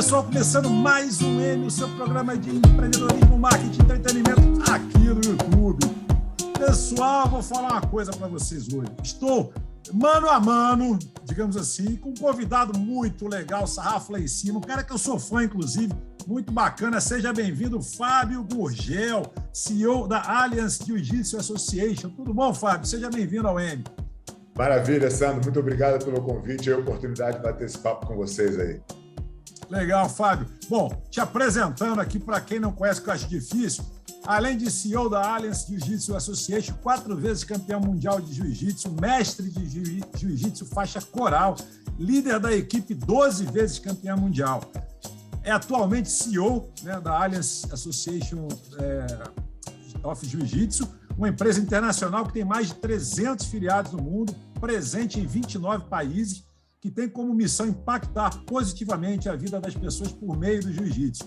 pessoal, começando mais um M, o seu programa de empreendedorismo, marketing e entretenimento aqui no YouTube. Pessoal, vou falar uma coisa para vocês hoje. Estou mano a mano, digamos assim, com um convidado muito legal, sarrafo lá em cima, um cara que eu sou fã, inclusive, muito bacana. Seja bem-vindo, Fábio Gurgel, CEO da Alliance Jiu-Jitsu Association. Tudo bom, Fábio? Seja bem-vindo ao M. Maravilha, Sandro. Muito obrigado pelo convite e a oportunidade de bater esse papo com vocês aí. Legal, Fábio. Bom, te apresentando aqui para quem não conhece, que eu acho difícil, além de CEO da Alliance Jiu-Jitsu Association, 4 vezes campeão mundial de jiu-jitsu, mestre de jiu-jitsu faixa coral, líder da equipe 12 vezes campeão mundial. É atualmente CEO, né, da Alliance Association of Jiu-Jitsu, uma empresa internacional que tem mais de 300 filiados no mundo, presente em 29 países, que tem como missão impactar positivamente a vida das pessoas por meio do jiu-jitsu.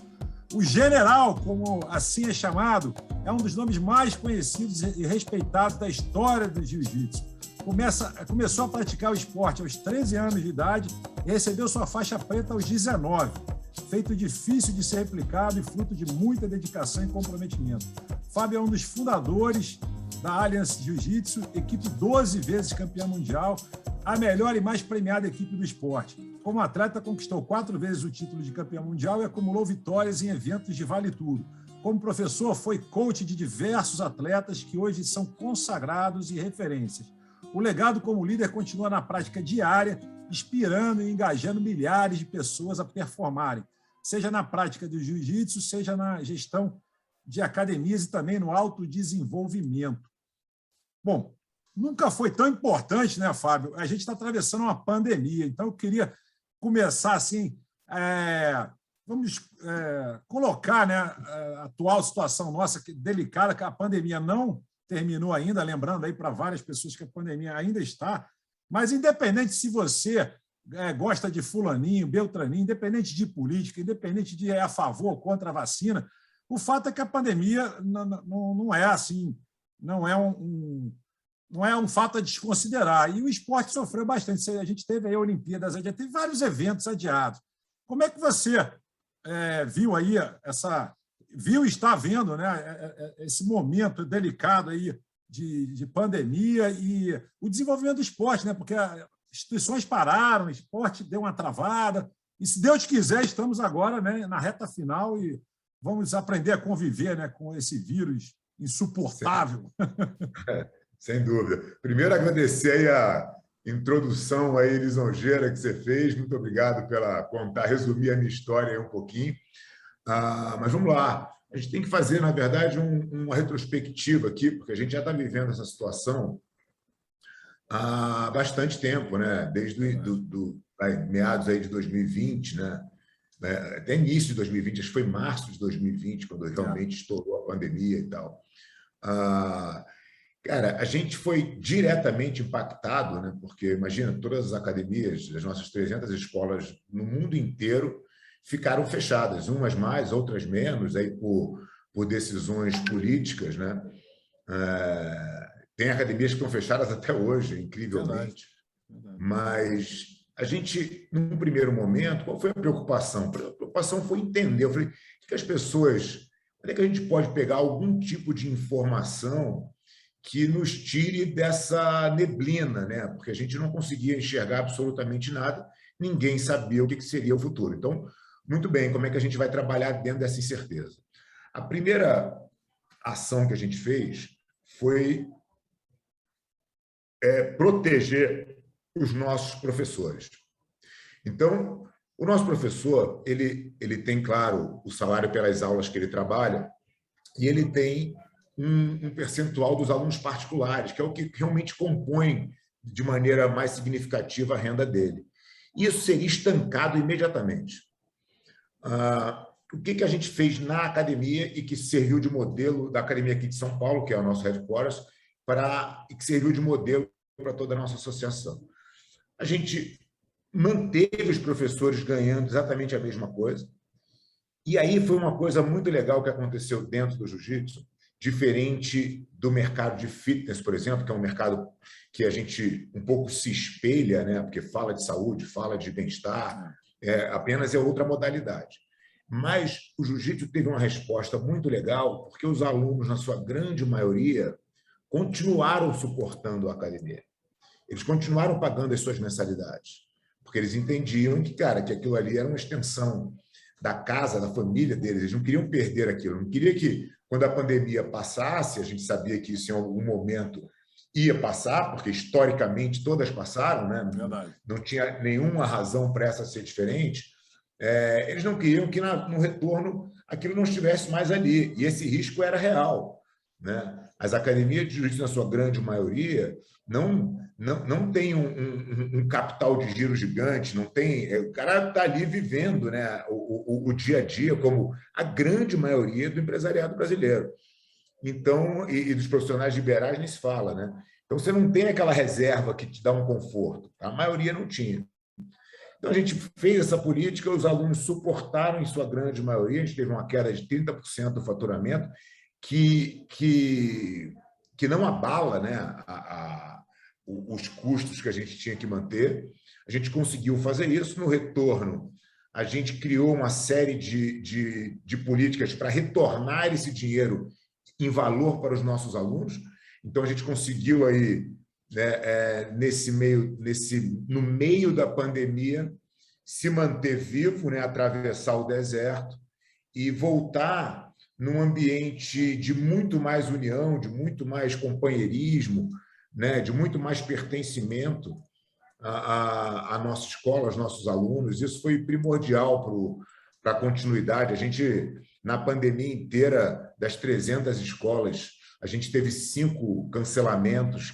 O general, como assim é chamado, é um dos nomes mais conhecidos e respeitados da história do jiu-jitsu. Começou a praticar o esporte aos 13 anos de idade e recebeu sua faixa preta aos 19, feito difícil de ser replicado e fruto de muita dedicação e comprometimento. Fábio é um dos fundadores da Alliance Jiu-Jitsu, equipe 12 vezes campeã mundial, a melhor e mais premiada equipe do esporte. Como atleta, conquistou 4 vezes o título de campeão mundial e acumulou vitórias em eventos de vale tudo. Como professor, foi coach de diversos atletas que hoje são consagrados e referências. O legado como líder continua na prática diária, inspirando e engajando milhares de pessoas a performarem, seja na prática do jiu-jitsu, seja na gestão de academias e também no autodesenvolvimento. Bom, nunca foi tão importante, né, Fábio? A gente está atravessando uma pandemia, então eu queria começar assim, colocar, né, a atual situação nossa, que delicada, que a pandemia não terminou ainda, lembrando aí para várias pessoas que a pandemia ainda está, mas independente se você gosta de fulaninho, beltraninho, independente de política, independente de a favor ou contra a vacina, o fato é que a pandemia não é assim, não é um fato a desconsiderar. E o esporte sofreu bastante. A gente teve aí a Olimpíadas, teve vários eventos adiados. Como é que você viu aí e está vendo, né, esse momento delicado aí de pandemia e o desenvolvimento do esporte, né? Porque as instituições pararam, o esporte deu uma travada. E, se Deus quiser, estamos agora, né, na reta final e vamos aprender a conviver, né, com esse vírus insuportável. Sem dúvida. Primeiro, agradecer aí a introdução aí lisonjeira que você fez. Muito obrigado pela resumir a minha história aí um pouquinho. Mas vamos lá. A gente tem que fazer, na verdade, uma retrospectiva aqui, porque a gente já está vivendo essa situação há bastante tempo, né? Desde meados aí de 2020, né? Até início de 2020, acho que foi março de 2020, quando realmente estourou a pandemia e tal. Cara, a gente foi diretamente impactado, né? Porque, imagina, todas as academias, as nossas 300 escolas no mundo inteiro ficaram fechadas, umas mais, outras menos, aí por decisões políticas, né? Tem academias que estão fechadas até hoje, incrivelmente. Verdade. Mas a gente, num primeiro momento, qual foi a preocupação? A preocupação foi entender. Eu falei, o que as pessoas... Onde é que a gente pode pegar algum tipo de informação que nos tire dessa neblina, né? Porque a gente não conseguia enxergar absolutamente nada, ninguém sabia o que seria o futuro. Então, muito bem, como é que a gente vai trabalhar dentro dessa incerteza? A primeira ação que a gente fez foi proteger os nossos professores. Então, o nosso professor, ele tem, claro, o salário pelas aulas que ele trabalha, e ele tem um percentual dos alunos particulares, que é o que realmente compõe de maneira mais significativa a renda dele. Isso seria estancado imediatamente. O que a gente fez na academia e que serviu de modelo da academia aqui de São Paulo, que é o nosso headquarters, e que serviu de modelo para toda a nossa associação? A gente manteve os professores ganhando exatamente a mesma coisa. E aí foi uma coisa muito legal que aconteceu dentro do jiu-jitsu, diferente do mercado de fitness, por exemplo, que é um mercado que a gente um pouco se espelha, né? Porque fala de saúde, fala de bem-estar, apenas é outra modalidade. Mas o jiu-jitsu teve uma resposta muito legal, porque os alunos, na sua grande maioria, continuaram suportando a academia. Eles continuaram pagando as suas mensalidades, porque eles entendiam que, cara, que aquilo ali era uma extensão da casa, da família deles. Eles não queriam perder aquilo, não queria que, quando a pandemia passasse, a gente sabia que isso em algum momento ia passar, porque historicamente todas passaram, né? Não tinha nenhuma razão para essa ser diferente. Eles não queriam que no retorno aquilo não estivesse mais ali, e esse risco era real, né? As academias de jiu-jitsu, na sua grande maioria, não tem um capital de giro gigante, não tem. O cara está ali vivendo, né, o dia a dia, como a grande maioria do empresariado brasileiro. Então, e dos profissionais liberais nem se fala, né? Então, você não tem aquela reserva que te dá um conforto. A maioria não tinha. Então, a gente fez essa política, os alunos suportaram, em sua grande maioria, a gente teve uma queda de 30% do faturamento, que não abala, né, os custos que a gente tinha que manter. A gente conseguiu fazer isso. No retorno, a gente criou uma série de políticas para retornar esse dinheiro em valor para os nossos alunos. Então, a gente conseguiu aí, né, no meio da pandemia, se manter vivo, né, atravessar o deserto e voltar num ambiente de muito mais união, de muito mais companheirismo, né, de muito mais pertencimento à nossa escola, aos nossos alunos. Isso foi primordial para a continuidade. A gente, na pandemia inteira, das 300 escolas, a gente teve 5 cancelamentos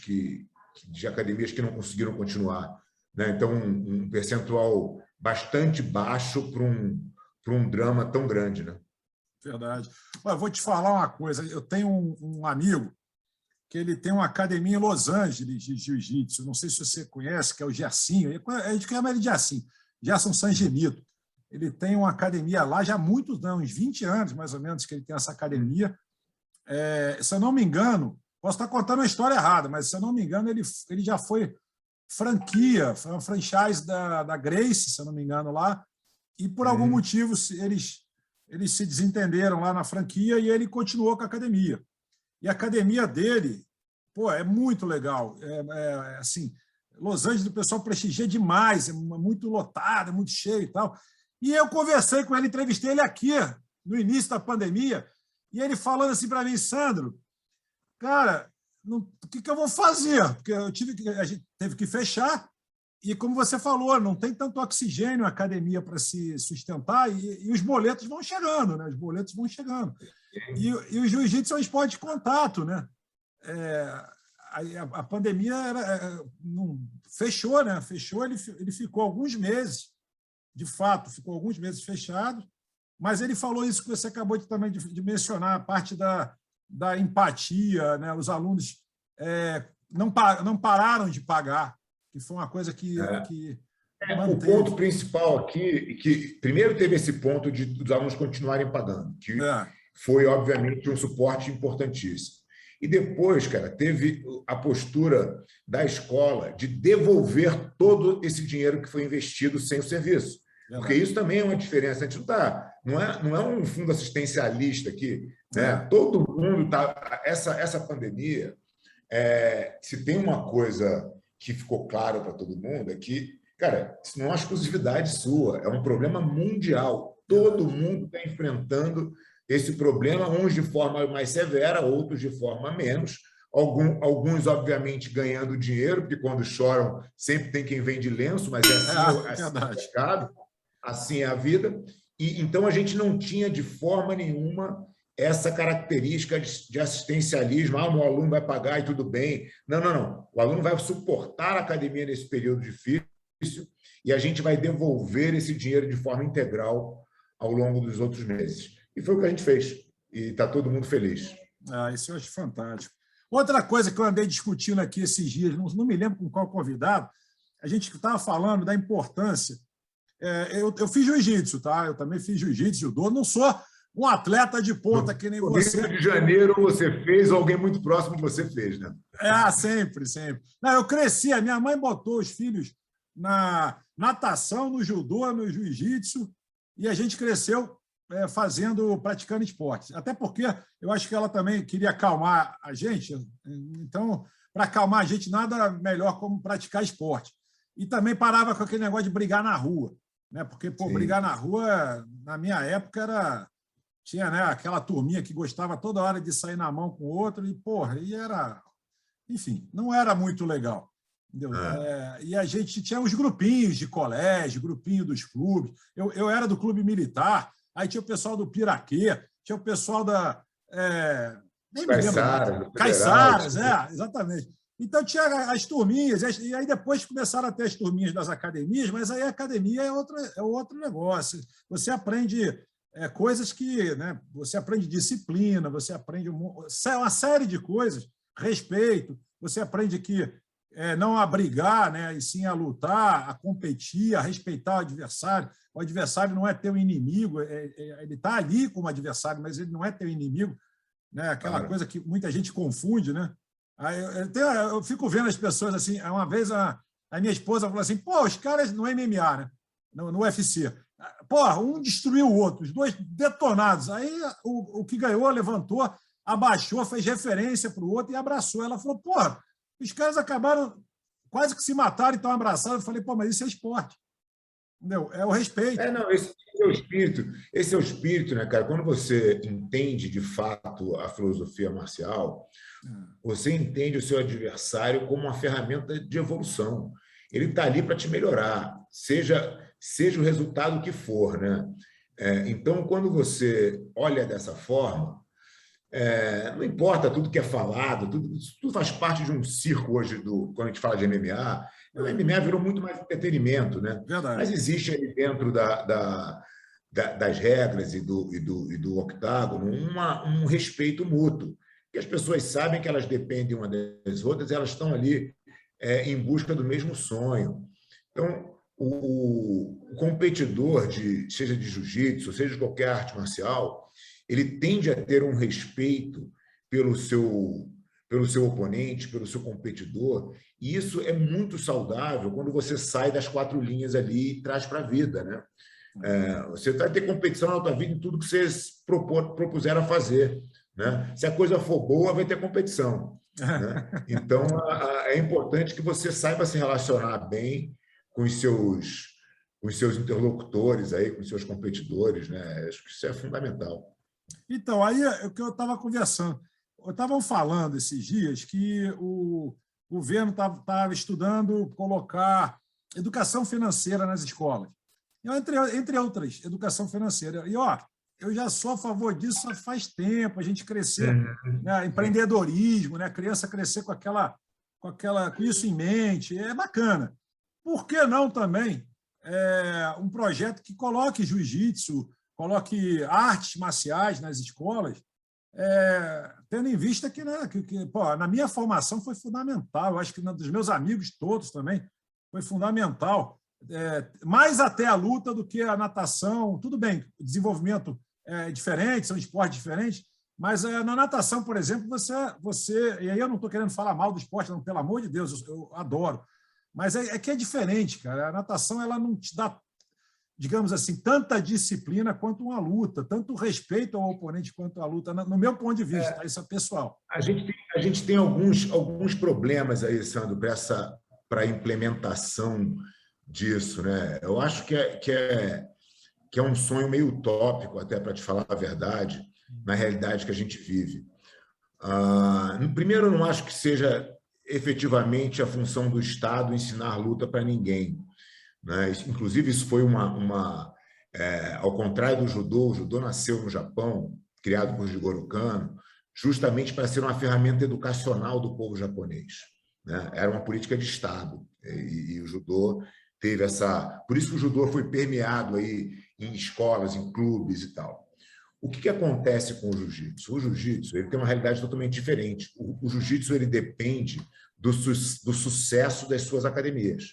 de academias que não conseguiram continuar, né? Então, um percentual bastante baixo para um drama tão grande, né? Verdade. Mas vou te falar uma coisa. Eu tenho um amigo que ele tem uma academia em Los Angeles de jiu-jitsu. Não sei se você conhece, que é o Gersinho. A gente chama ele de Gersinho. Gerson Sangenito. Ele tem uma academia lá já há muitos anos, uns 20 anos, mais ou menos, que ele tem essa academia. Se eu não me engano, posso estar contando uma história errada, mas, se eu não me engano, ele já foi franquia, foi uma franchise da Gracie, se eu não me engano, lá, e por algum motivo eles se desentenderam lá na franquia e ele continuou com a academia. E a academia dele, é muito legal. Assim, Los Angeles, o pessoal prestigia demais, é muito lotado, é muito cheio e tal. E eu conversei com ele, entrevistei ele aqui, no início da pandemia, e ele falando assim para mim: Sandro, cara, o que eu vou fazer? Porque a gente teve que fechar, e, como você falou, não tem tanto oxigênio a academia para se sustentar, e os boletos vão chegando, né? Os boletos vão chegando. E o jiu-jitsu é um esporte de contato, né? A pandemia fechou, né? Fechou, ele ficou alguns meses, de fato, ficou alguns meses fechado, mas ele falou isso que você acabou também de mencionar, a parte da empatia, né? Os alunos não pararam de pagar, que foi uma coisa que o ponto principal aqui, que primeiro teve esse ponto dos alunos continuarem pagando, que foi, obviamente, um suporte importantíssimo. E depois, cara, teve a postura da escola de devolver todo esse dinheiro que foi investido sem o serviço. Porque isso também é uma diferença. A gente não é um fundo assistencialista aqui, né? Todo mundo está... Essa pandemia, se tem uma coisa que ficou claro para todo mundo, é que, cara, isso não é uma exclusividade sua, é um problema mundial. Todo mundo está enfrentando esse problema, uns de forma mais severa, outros de forma menos. Alguns, obviamente, ganhando dinheiro, porque quando choram sempre tem quem vende lenço, mas assim é o mercado, assim é a vida. E então a gente não tinha de forma nenhuma essa característica de assistencialismo. O aluno vai pagar e tudo bem. Não. O aluno vai suportar a academia nesse período difícil e a gente vai devolver esse dinheiro de forma integral ao longo dos outros meses. E foi o que a gente fez. E está todo mundo feliz. Isso eu acho fantástico. Outra coisa que eu andei discutindo aqui esses dias, não me lembro com qual convidado, a gente estava falando da importância. Eu fiz jiu-jitsu, tá? Eu também fiz jiu-jitsu, judô. Não sou um atleta de ponta que nem você. No Rio de Janeiro você fez, ou alguém muito próximo de você fez, né? Sempre. Não, eu cresci, a minha mãe botou os filhos na natação, no judô, no jiu-jitsu, e a gente cresceu praticando esportes. Até porque eu acho que ela também queria acalmar a gente, então, para acalmar a gente, nada melhor como praticar esporte. E também parava com aquele negócio de brigar na rua, né? Porque brigar na rua, na minha época, tinha, né, aquela turminha que gostava toda hora de sair na mão com o outro, e era, enfim, não era muito legal. Entendeu? E a gente tinha os grupinhos de colégio, grupinho dos clubes. Eu era do clube militar, aí tinha o pessoal do Piraquê, tinha o pessoal da... nem me lembro. Caiçaras, exatamente. Então, tinha as turminhas, e aí depois começaram a ter as turminhas das academias, mas aí a academia é outro negócio. Você aprende coisas que... né, você aprende disciplina, você aprende uma série de coisas, respeito, você aprende que não a brigar, né, e sim a lutar, a competir, a respeitar o adversário. O adversário não é teu inimigo, ele está ali como adversário, mas ele não é teu inimigo, né? Aquela coisa que muita gente confunde, né? Aí eu fico vendo as pessoas assim. Uma vez a minha esposa falou assim: pô, os caras no MMA, né? No UFC, pô, um destruiu o outro, os dois detonados. Aí o que ganhou levantou, abaixou, fez referência para o outro e abraçou. Ela falou: pô, os caras acabaram quase que se mataram e estão abraçados. Eu falei: pô, mas isso é esporte. Entendeu? É o respeito. Não, esse é o espírito. Esse é o espírito, né, cara? Quando você entende de fato a filosofia marcial, você entende o seu adversário como uma ferramenta de evolução. Ele está ali para te melhorar, seja o resultado que for, né? Então, quando você olha dessa forma, não importa tudo que é falado, tudo faz parte de um circo hoje, quando a gente fala de MMA. O MMA virou muito mais entretenimento, né? Verdade. Mas existe ali dentro das regras e do octágono um respeito mútuo, que as pessoas sabem que elas dependem uma das outras, elas estão ali em busca do mesmo sonho. Então, o competidor, seja de jiu-jitsu, seja de qualquer arte marcial, ele tende a ter um respeito pelo seu oponente, pelo seu competidor, e isso é muito saudável quando você sai das quatro linhas ali e traz para a vida, né? Você vai ter competição na tua vida em tudo que vocês propuseram a fazer, né? Se a coisa for boa, vai ter competição, né? Então, é importante que você saiba se relacionar bem com os seus interlocutores, aí, com os seus competidores, né? Acho que isso é fundamental. Então, aí é o que eu estava conversando. Estavam falando esses dias que o governo estava estudando colocar educação financeira nas escolas. Entre outras, educação financeira. E, eu já sou a favor disso faz tempo, a gente crescer, né, empreendedorismo, né, a criança crescer com isso em mente, é bacana. Por que não também um projeto que coloque jiu-jitsu, coloque artes marciais nas escolas, tendo em vista que, né, pô, na minha formação foi fundamental, eu acho que dos meus amigos todos também foi fundamental, mais até a luta do que a natação. Tudo bem, o desenvolvimento é diferente, são esportes diferentes, mas na natação, por exemplo, você e aí eu não estou querendo falar mal do esporte, não, pelo amor de Deus, eu adoro, mas é que é diferente, cara. A natação ela não te dá, digamos assim, tanta disciplina quanto uma luta, tanto respeito ao oponente quanto a luta, no meu ponto de vista, tá? Isso é pessoal. A gente tem alguns problemas aí, Sandro, para a implementação disso, né? Eu acho que é um sonho meio utópico, até para te falar a verdade, na realidade que a gente vive. Primeiro, eu não acho que seja efetivamente a função do Estado ensinar luta para ninguém, né? Inclusive, isso foi ao contrário do judô. O judô nasceu no Japão, criado por Jigoro Kano, justamente para ser uma ferramenta educacional do povo japonês, né? Era uma política de Estado, e o judô teve por isso que o judô foi permeado aí em escolas, em clubes e tal. O que acontece com o jiu-jitsu? O jiu-jitsu ele tem uma realidade totalmente diferente. O jiu-jitsu ele depende do sucesso das suas academias.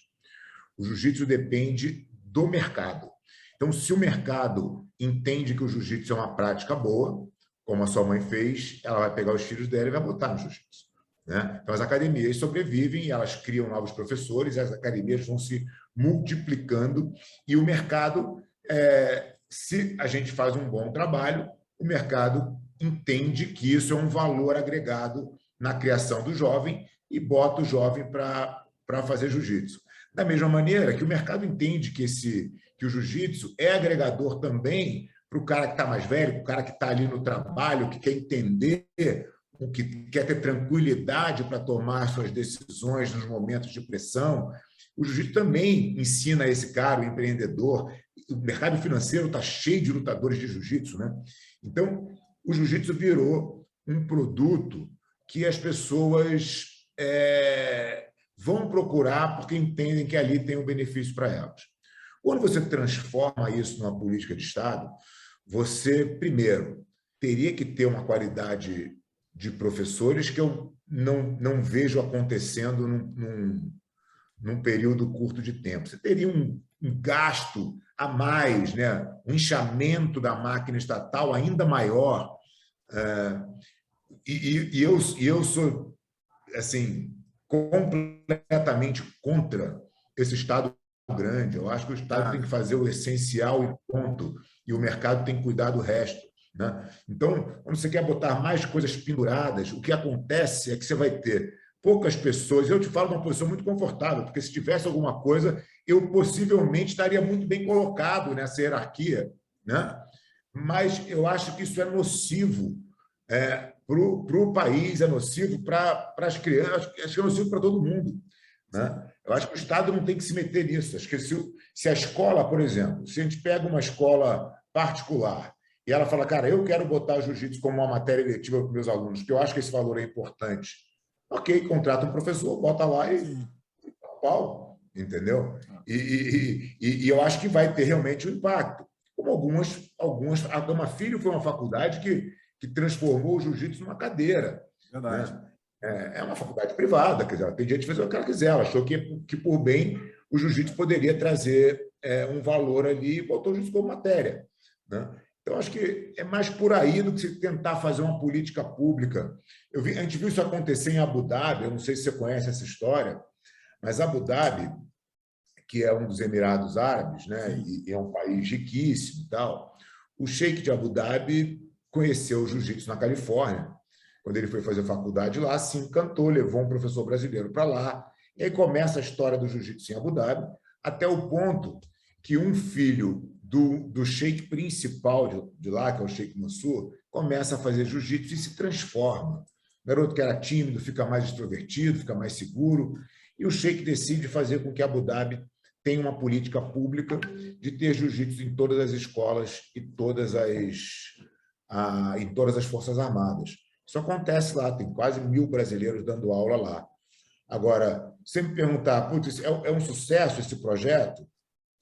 O jiu-jitsu depende do mercado. Então, se o mercado entende que o jiu-jitsu é uma prática boa, como a sua mãe fez, ela vai pegar os filhos dela e vai botar no jiu-jitsu, né? Então, as academias sobrevivem, elas criam novos professores, as academias vão se multiplicando e o mercado, se a gente faz um bom trabalho, o mercado entende que isso é um valor agregado na criação do jovem e bota o jovem para fazer jiu-jitsu. Da mesma maneira que o mercado entende que o jiu-jitsu é agregador também para o cara que está mais velho, para o cara que está ali no trabalho, que quer entender, que quer ter tranquilidade para tomar suas decisões nos momentos de pressão. O jiu-jitsu também ensina esse cara, o empreendedor. O mercado financeiro está cheio de lutadores de jiu-jitsu, né? Então, o jiu-jitsu virou um produto que as pessoas vão procurar porque entendem que ali tem um benefício para elas. Quando você transforma isso numa política de Estado, você, primeiro, teria que ter uma qualidade de professores que eu não vejo acontecendo num período curto de tempo. Você teria um gasto a mais, né? Um inchamento da máquina estatal ainda maior. E eu sou assim, completamente contra esse Estado grande. Eu acho que o Estado tem que fazer o essencial e ponto, e o mercado tem que cuidar do resto, né? Então, quando você quer botar mais coisas penduradas, o que acontece é que você vai ter poucas pessoas. Eu te falo de uma posição muito confortável, porque se tivesse alguma coisa, eu possivelmente estaria muito bem colocado nessa hierarquia, né? Mas eu acho que isso é nocivo para o país, é nocivo para as crianças, acho que é nocivo para todo mundo, né? Eu acho que o Estado não tem que se meter nisso. Acho que se a escola, por exemplo, se a gente pega uma escola particular e ela fala, cara, eu quero botar jiu-jitsu como uma matéria eletiva para os meus alunos, porque eu acho que esse valor é importante. Ok, contrata um professor, bota lá e pau, entendeu? E eu acho que vai ter realmente um impacto. Como algumas, a Gama Filho foi uma faculdade que transformou o jiu-jitsu numa cadeira. Verdade. Né? É uma faculdade privada, quer dizer, ela tem direito de fazer o que ela quiser. Ela achou que por bem, o jiu-jitsu poderia trazer um valor ali e botou o jiu-jitsu como matéria. Né? Então, acho que é mais por aí do que se tentar fazer uma política pública. A gente viu isso acontecer em Abu Dhabi, eu não sei se você conhece essa história, mas Abu Dhabi, que é um dos Emirados Árabes, né, e é um país riquíssimo e tal, o sheik de Abu Dhabi conheceu o jiu-jitsu na Califórnia. Quando ele foi fazer faculdade lá, se encantou, levou um professor brasileiro para lá, e aí começa a história do jiu-jitsu em Abu Dhabi, até o ponto que um filho do sheik principal de lá, que é o Sheik Mansur, começa a fazer jiu-jitsu e se transforma. O garoto que era tímido fica mais extrovertido, fica mais seguro, e o sheik decide fazer com que Abu Dhabi tenha uma política pública de ter jiu-jitsu em todas as escolas e em todas as Forças Armadas. Isso acontece lá, tem quase 1.000 brasileiros dando aula lá. Agora, se me perguntar, putz, é um sucesso esse projeto?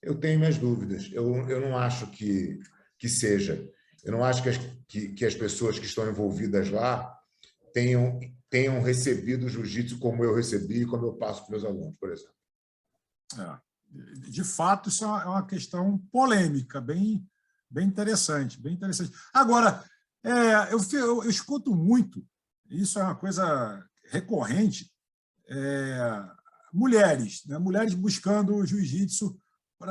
Eu tenho minhas dúvidas. Eu não acho que seja. Eu não acho que as pessoas que estão envolvidas lá tenham recebido o jiu-jitsu como eu recebi e como eu passo para os meus alunos, por exemplo. De fato, isso é uma questão polêmica, bem interessante, bem interessante. Agora, eu escuto muito, isso é uma coisa recorrente, mulheres, né? Mulheres buscando o jiu-jitsu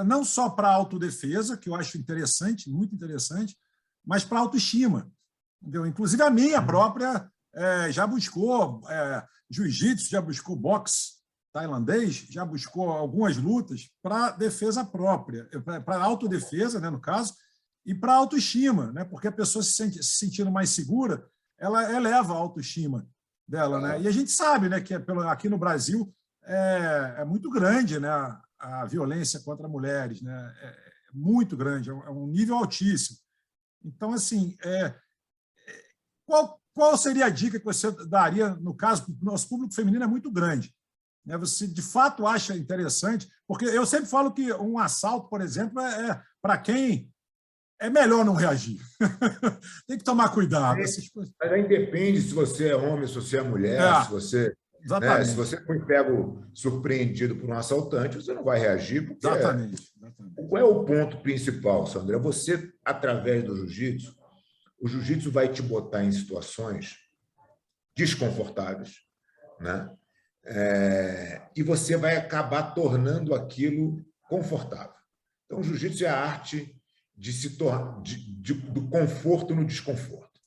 não só para autodefesa, que eu acho interessante, muito interessante, mas para autoestima. Entendeu? Inclusive, a minha própria já buscou jiu-jitsu, já buscou boxe tailandês, já buscou algumas lutas para defesa própria, para autodefesa, né, no caso, e para autoestima, né, porque a pessoa se sentindo mais segura, ela eleva a autoestima dela. Né? E a gente sabe, né, que aqui no Brasil é muito grande, né, a violência contra mulheres, né, é muito grande, é um nível altíssimo. Então, assim, qual seria a dica que você daria, no caso, o nosso público feminino é muito grande, né? Você, de fato, acha interessante? Porque eu sempre falo que um assalto, por exemplo, para quem é melhor não reagir. Tem que tomar cuidado. Essas coisas. Mas aí depende se você é homem, se você é mulher, se você foi pego surpreendido por um assaltante, você não vai reagir, porque Exatamente. Qual é o ponto principal, Sandra? Você, através do jiu-jitsu, o jiu-jitsu vai te botar em situações desconfortáveis, né? E você vai acabar tornando aquilo confortável. Então, o jiu-jitsu é a arte de se tornar do conforto no desconforto.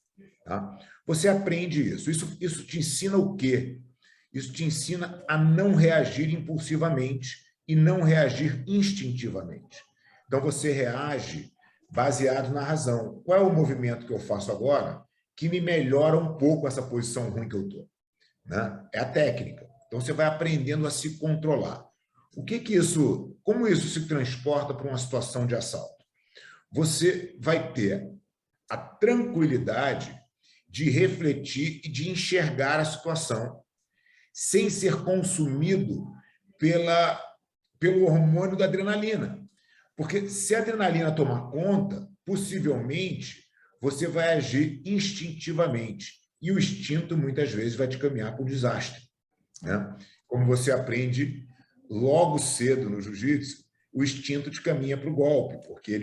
Tá? Você aprende isso. Isso te ensina o quê? Isso te ensina a não reagir impulsivamente e não reagir instintivamente. Então, você reage baseado na razão. Qual é o movimento que eu faço agora que me melhora um pouco essa posição ruim que eu estou? Né? É a técnica. Então, você vai aprendendo a se controlar. Como isso se transporta para uma situação de assalto? Você vai ter a tranquilidade de refletir e de enxergar a situação sem ser consumido pelo hormônio da adrenalina. Porque se a adrenalina tomar conta, possivelmente você vai agir instintivamente. E o instinto, muitas vezes, vai te caminhar para o desastre. Né? Como você aprende logo cedo no jiu-jitsu, o instinto te caminha para o golpe, porque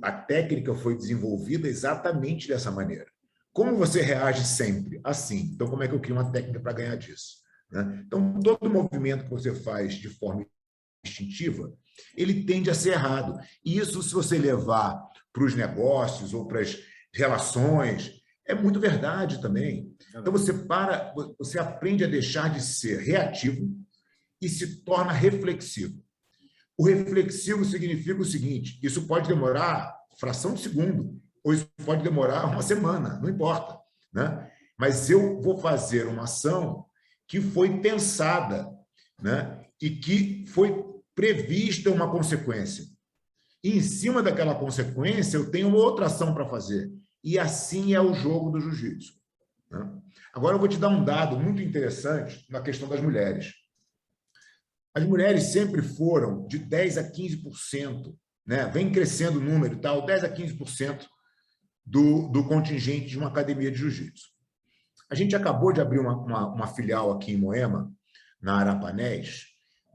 a técnica foi desenvolvida exatamente dessa maneira. Como você reage sempre? Assim. Então, como é que eu crio uma técnica para ganhar disso? Né? Então, todo movimento que você faz de forma instintiva, ele tende a ser errado. E isso, se você levar para os negócios ou para as relações, é muito verdade também. Então, você aprende a deixar de ser reativo e se torna reflexivo. O reflexivo significa o seguinte: isso pode demorar fração de segundo, ou isso pode demorar uma semana, não importa. Né? Mas eu vou fazer uma ação que foi pensada, né? E que foi prevista uma consequência. E, em cima daquela consequência, eu tenho uma outra ação para fazer. E assim é o jogo do jiu-jitsu. Né? Agora, eu vou te dar um dado muito interessante na questão das mulheres. As mulheres sempre foram de 10% a 15%, né? Vem crescendo o número, tal, 10% a 15% do contingente de uma academia de jiu-jitsu. A gente acabou de abrir uma filial aqui em Moema, na Arapanés,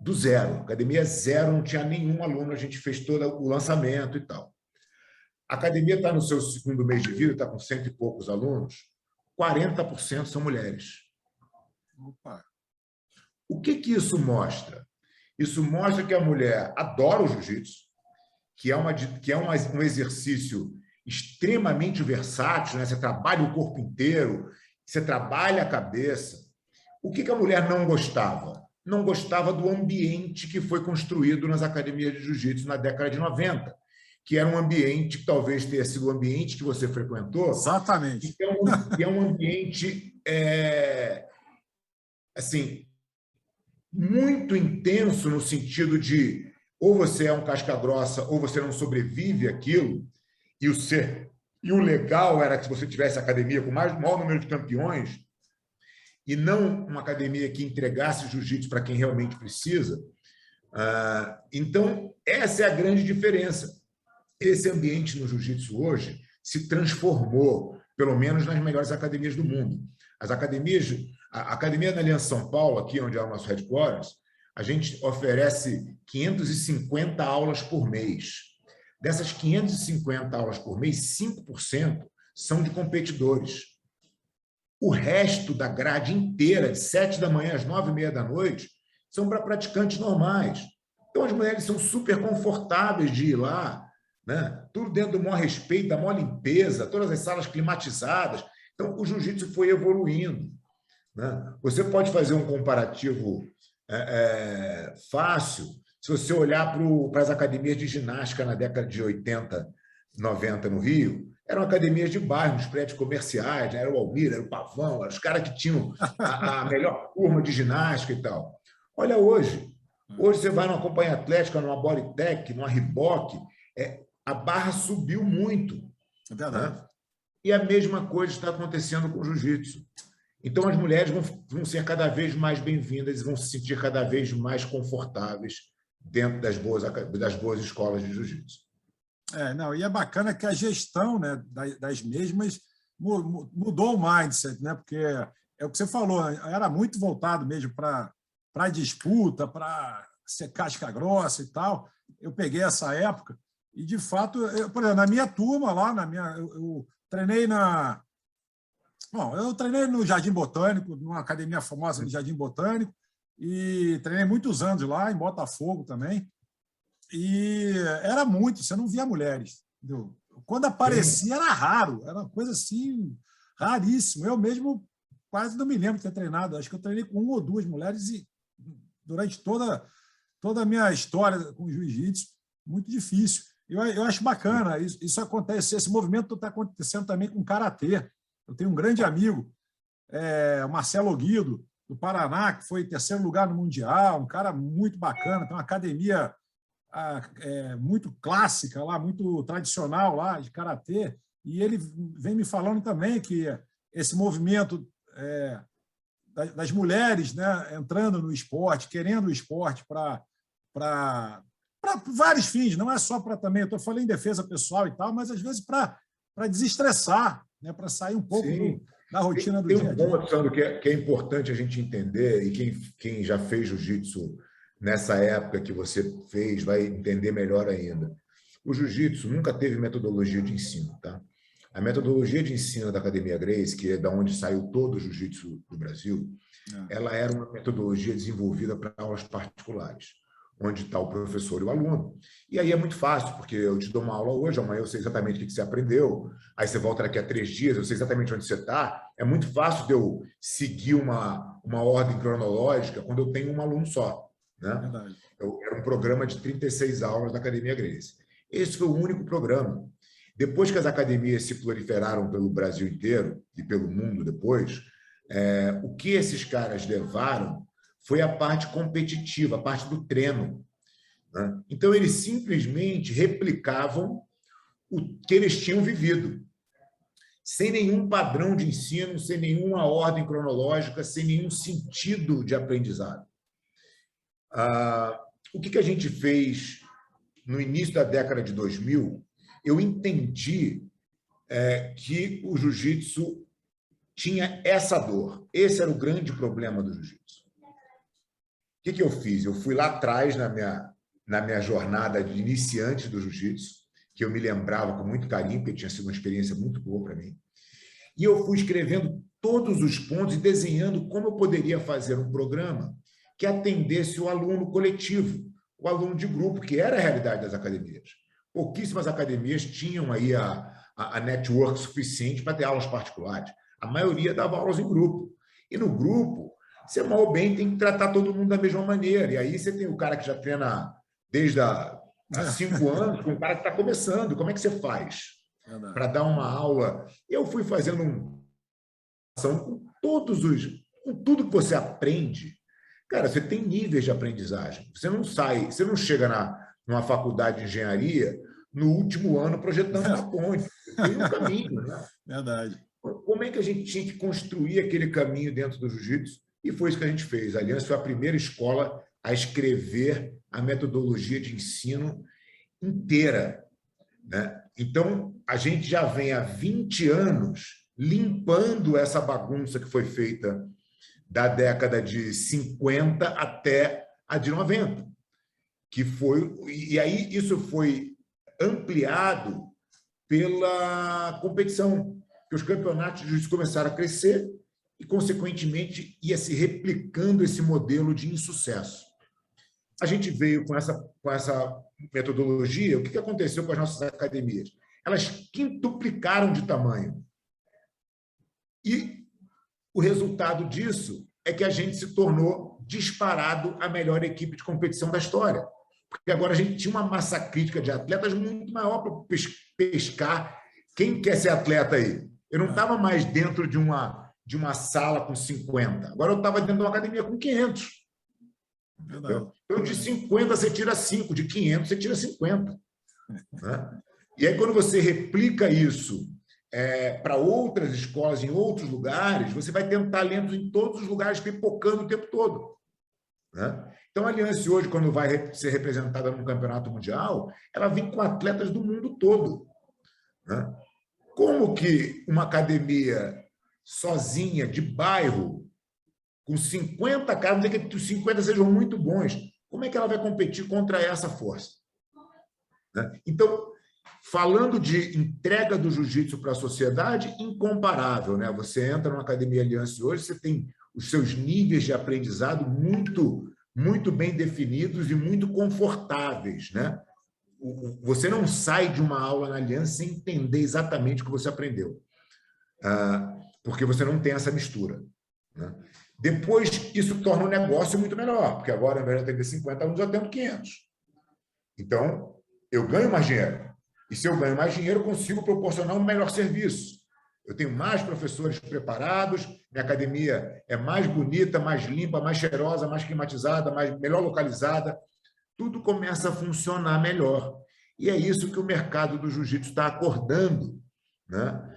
do zero. Academia zero, não tinha nenhum aluno, a gente fez todo o lançamento e tal. A academia está no seu segundo mês de vida, está com 100 e poucos alunos, 40% são mulheres. Opa. O que isso mostra? Isso mostra que a mulher adora o jiu-jitsu, que é um exercício extremamente versátil, né? Você trabalha o corpo inteiro, você trabalha a cabeça. O que a mulher não gostava? Não gostava do ambiente que foi construído nas academias de jiu-jitsu na década de 90, que era um ambiente que talvez tenha sido o ambiente que você frequentou. Exatamente. Que é um ambiente assim, muito intenso no sentido de ou você é um casca grossa ou você não sobrevive àquilo, e o legal era que se você tivesse academia com maior número de campeões e não uma academia que entregasse jiu-jitsu para quem realmente precisa. Então, essa é a grande diferença. Esse ambiente no jiu-jitsu hoje se transformou, pelo menos nas melhores academias do mundo. A academia da Aliança São Paulo, aqui onde é o nosso headquarters, a gente oferece 550 aulas por mês. Dessas 550 aulas por mês, 5% são de competidores. O resto da grade inteira, de 7 da manhã às 9h30 da noite, são para praticantes normais. Então, as mulheres são super confortáveis de ir lá, né? Tudo dentro do maior respeito, da maior limpeza, todas as salas climatizadas. Então, o jiu-jitsu foi evoluindo. Né? Você pode fazer um comparativo fácil se você olhar para as academias de ginástica na década de 80, 90 no Rio. Eram academias de bairro, nos prédios comerciais, né? Era o Almir, era o Pavão, eram os caras que tinham a melhor turma de ginástica e tal. Olha hoje. Hoje você vai numa companhia atlética, numa Bodytech, numa Reebok, a barra subiu muito. É verdade. Né? E a mesma coisa está acontecendo com o jiu-jitsu. Então, as mulheres vão ser cada vez mais bem-vindas e vão se sentir cada vez mais confortáveis dentro das boas escolas de jiu-jitsu. E é bacana que a gestão, né, das mesmas mudou o mindset, né? Porque é o que você falou, era muito voltado mesmo para disputa, para ser casca grossa e tal. Eu peguei essa época e, de fato, por exemplo, na minha turma lá, eu treinei Bom, eu treinei no Jardim Botânico, numa academia famosa do Jardim Botânico, e treinei muitos anos lá, em Botafogo também. E era muito, você não via mulheres. Entendeu? Quando aparecia, era raro, era uma coisa assim, raríssimo. Eu mesmo quase não me lembro de ter treinado. Acho que eu treinei com uma ou duas mulheres e durante toda a minha história com jiu-jitsu, muito difícil. Eu acho bacana, isso acontece, esse movimento está acontecendo também com o karatê. Eu tenho um grande amigo, o Marcelo Guido, do Paraná, que foi terceiro lugar no Mundial, um cara muito bacana, tem uma academia muito clássica lá, muito tradicional lá de karatê, e ele vem me falando também que esse movimento das mulheres, né, entrando no esporte, querendo o esporte para vários fins, não é só para também, eu falando em defesa pessoal e tal, mas às vezes para desestressar, né, para sair um pouco da rotina do dia a dia. Tem um ponto, Sandro, que é importante a gente entender, e quem já fez jiu-jitsu nessa época que você fez vai entender melhor ainda. O jiu-jitsu nunca teve metodologia de ensino, tá? A metodologia de ensino da Academia Gracie, que é da onde saiu todo o jiu-jitsu do Brasil, ela era uma metodologia desenvolvida para aulas particulares, onde está o professor e o aluno. E aí é muito fácil, porque eu te dou uma aula hoje, amanhã eu sei exatamente o que você aprendeu, aí você volta daqui a 3 dias, eu sei exatamente onde você está. É muito fácil de eu seguir uma ordem cronológica quando eu tenho um aluno só. Né? Era um programa de 36 aulas da Academia Gracie. Esse foi o único programa. Depois que as academias se proliferaram pelo Brasil inteiro e pelo mundo depois, o que esses caras levaram foi a parte competitiva, a parte do treino. Né? Então, eles simplesmente replicavam o que eles tinham vivido, sem nenhum padrão de ensino, sem nenhuma ordem cronológica, sem nenhum sentido de aprendizado. O que a gente fez no início da década de 2000, eu entendi que o jiu-jitsu tinha essa dor. Esse era o grande problema do jiu-jitsu. O que eu fiz? Eu fui lá atrás na minha jornada de iniciante do jiu-jitsu, que eu me lembrava com muito carinho, porque tinha sido uma experiência muito boa para mim, e eu fui escrevendo todos os pontos e desenhando como eu poderia fazer um programa que atendesse o aluno coletivo, o aluno de grupo, que era a realidade das academias. Pouquíssimas academias tinham aí a network suficiente para ter aulas particulares. A maioria dava aulas em grupo. E no grupo, você mal ou bem tem que tratar todo mundo da mesma maneira. E aí você tem o cara que já treina desde há 5 anos, com o cara que está começando. Como é que você faz para dar uma aula? Eu fui fazendo com tudo que você aprende. Cara, você tem níveis de aprendizagem. Você não chega numa faculdade de engenharia no último ano projetando uma ponte. Tem um caminho, né? Verdade. Como é que a gente tinha que construir aquele caminho dentro do jiu-jitsu? E foi isso que a gente fez. A Aliança foi a primeira escola a escrever a metodologia de ensino inteira. Né? Então, a gente já vem há 20 anos limpando essa bagunça que foi feita da década de 50 até a de 90. E aí isso foi ampliado pela competição, que os campeonatos de jiu-jitsu começaram a crescer e, consequentemente, ia se replicando esse modelo de insucesso. A gente veio com essa metodologia. O que aconteceu com as nossas academias? Elas quintuplicaram de tamanho. E o resultado disso é que a gente se tornou disparado a melhor equipe de competição da história. Porque agora a gente tinha uma massa crítica de atletas muito maior para pescar. Quem quer ser atleta aí? Eu não estava mais dentro de uma sala com 50. Agora eu estava dentro de uma academia com 500. Então, de 50 você tira 5, de 500 você tira 50. Né? E aí, quando você replica isso para outras escolas em outros lugares, você vai ter talentos em todos os lugares, pipocando o tempo todo. Né? Então, a Aliança hoje, quando vai ser representada num campeonato mundial, ela vem com atletas do mundo todo. Né? Como que uma academia sozinha, de bairro, com 50 caras, não dizer que os 50 sejam muito bons, como é que ela vai competir contra essa força? Né? Então, falando de entrega do jiu-jitsu para a sociedade, incomparável, né? Você entra numa academia Aliança hoje, você tem os seus níveis de aprendizado muito bem definidos e muito confortáveis, né? Você não sai de uma aula na Aliança sem entender exatamente o que você aprendeu, porque você não tem essa mistura, né? Depois, isso torna o negócio muito melhor, porque agora, ao invés de atender 50 alunos, eu atendo 500. Então, eu ganho mais dinheiro. E se eu ganho mais dinheiro, eu consigo proporcionar um melhor serviço. Eu tenho mais professores preparados, minha academia é mais bonita, mais limpa, mais cheirosa, mais climatizada, melhor localizada. Tudo começa a funcionar melhor. E é isso que o mercado do jiu-jitsu está acordando, né?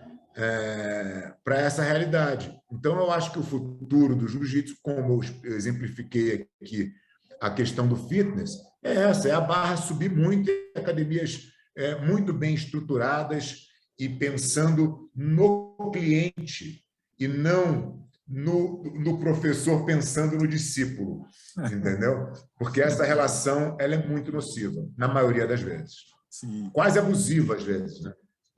Para essa realidade. Então, eu acho que o futuro do jiu-jitsu, como eu exemplifiquei aqui a questão do fitness, é essa, é a barra subir muito, academias muito bem estruturadas e pensando no cliente e não no professor pensando no discípulo, entendeu? Porque essa relação ela é muito nociva, na maioria das vezes. Sim. Quase abusiva, às vezes, né?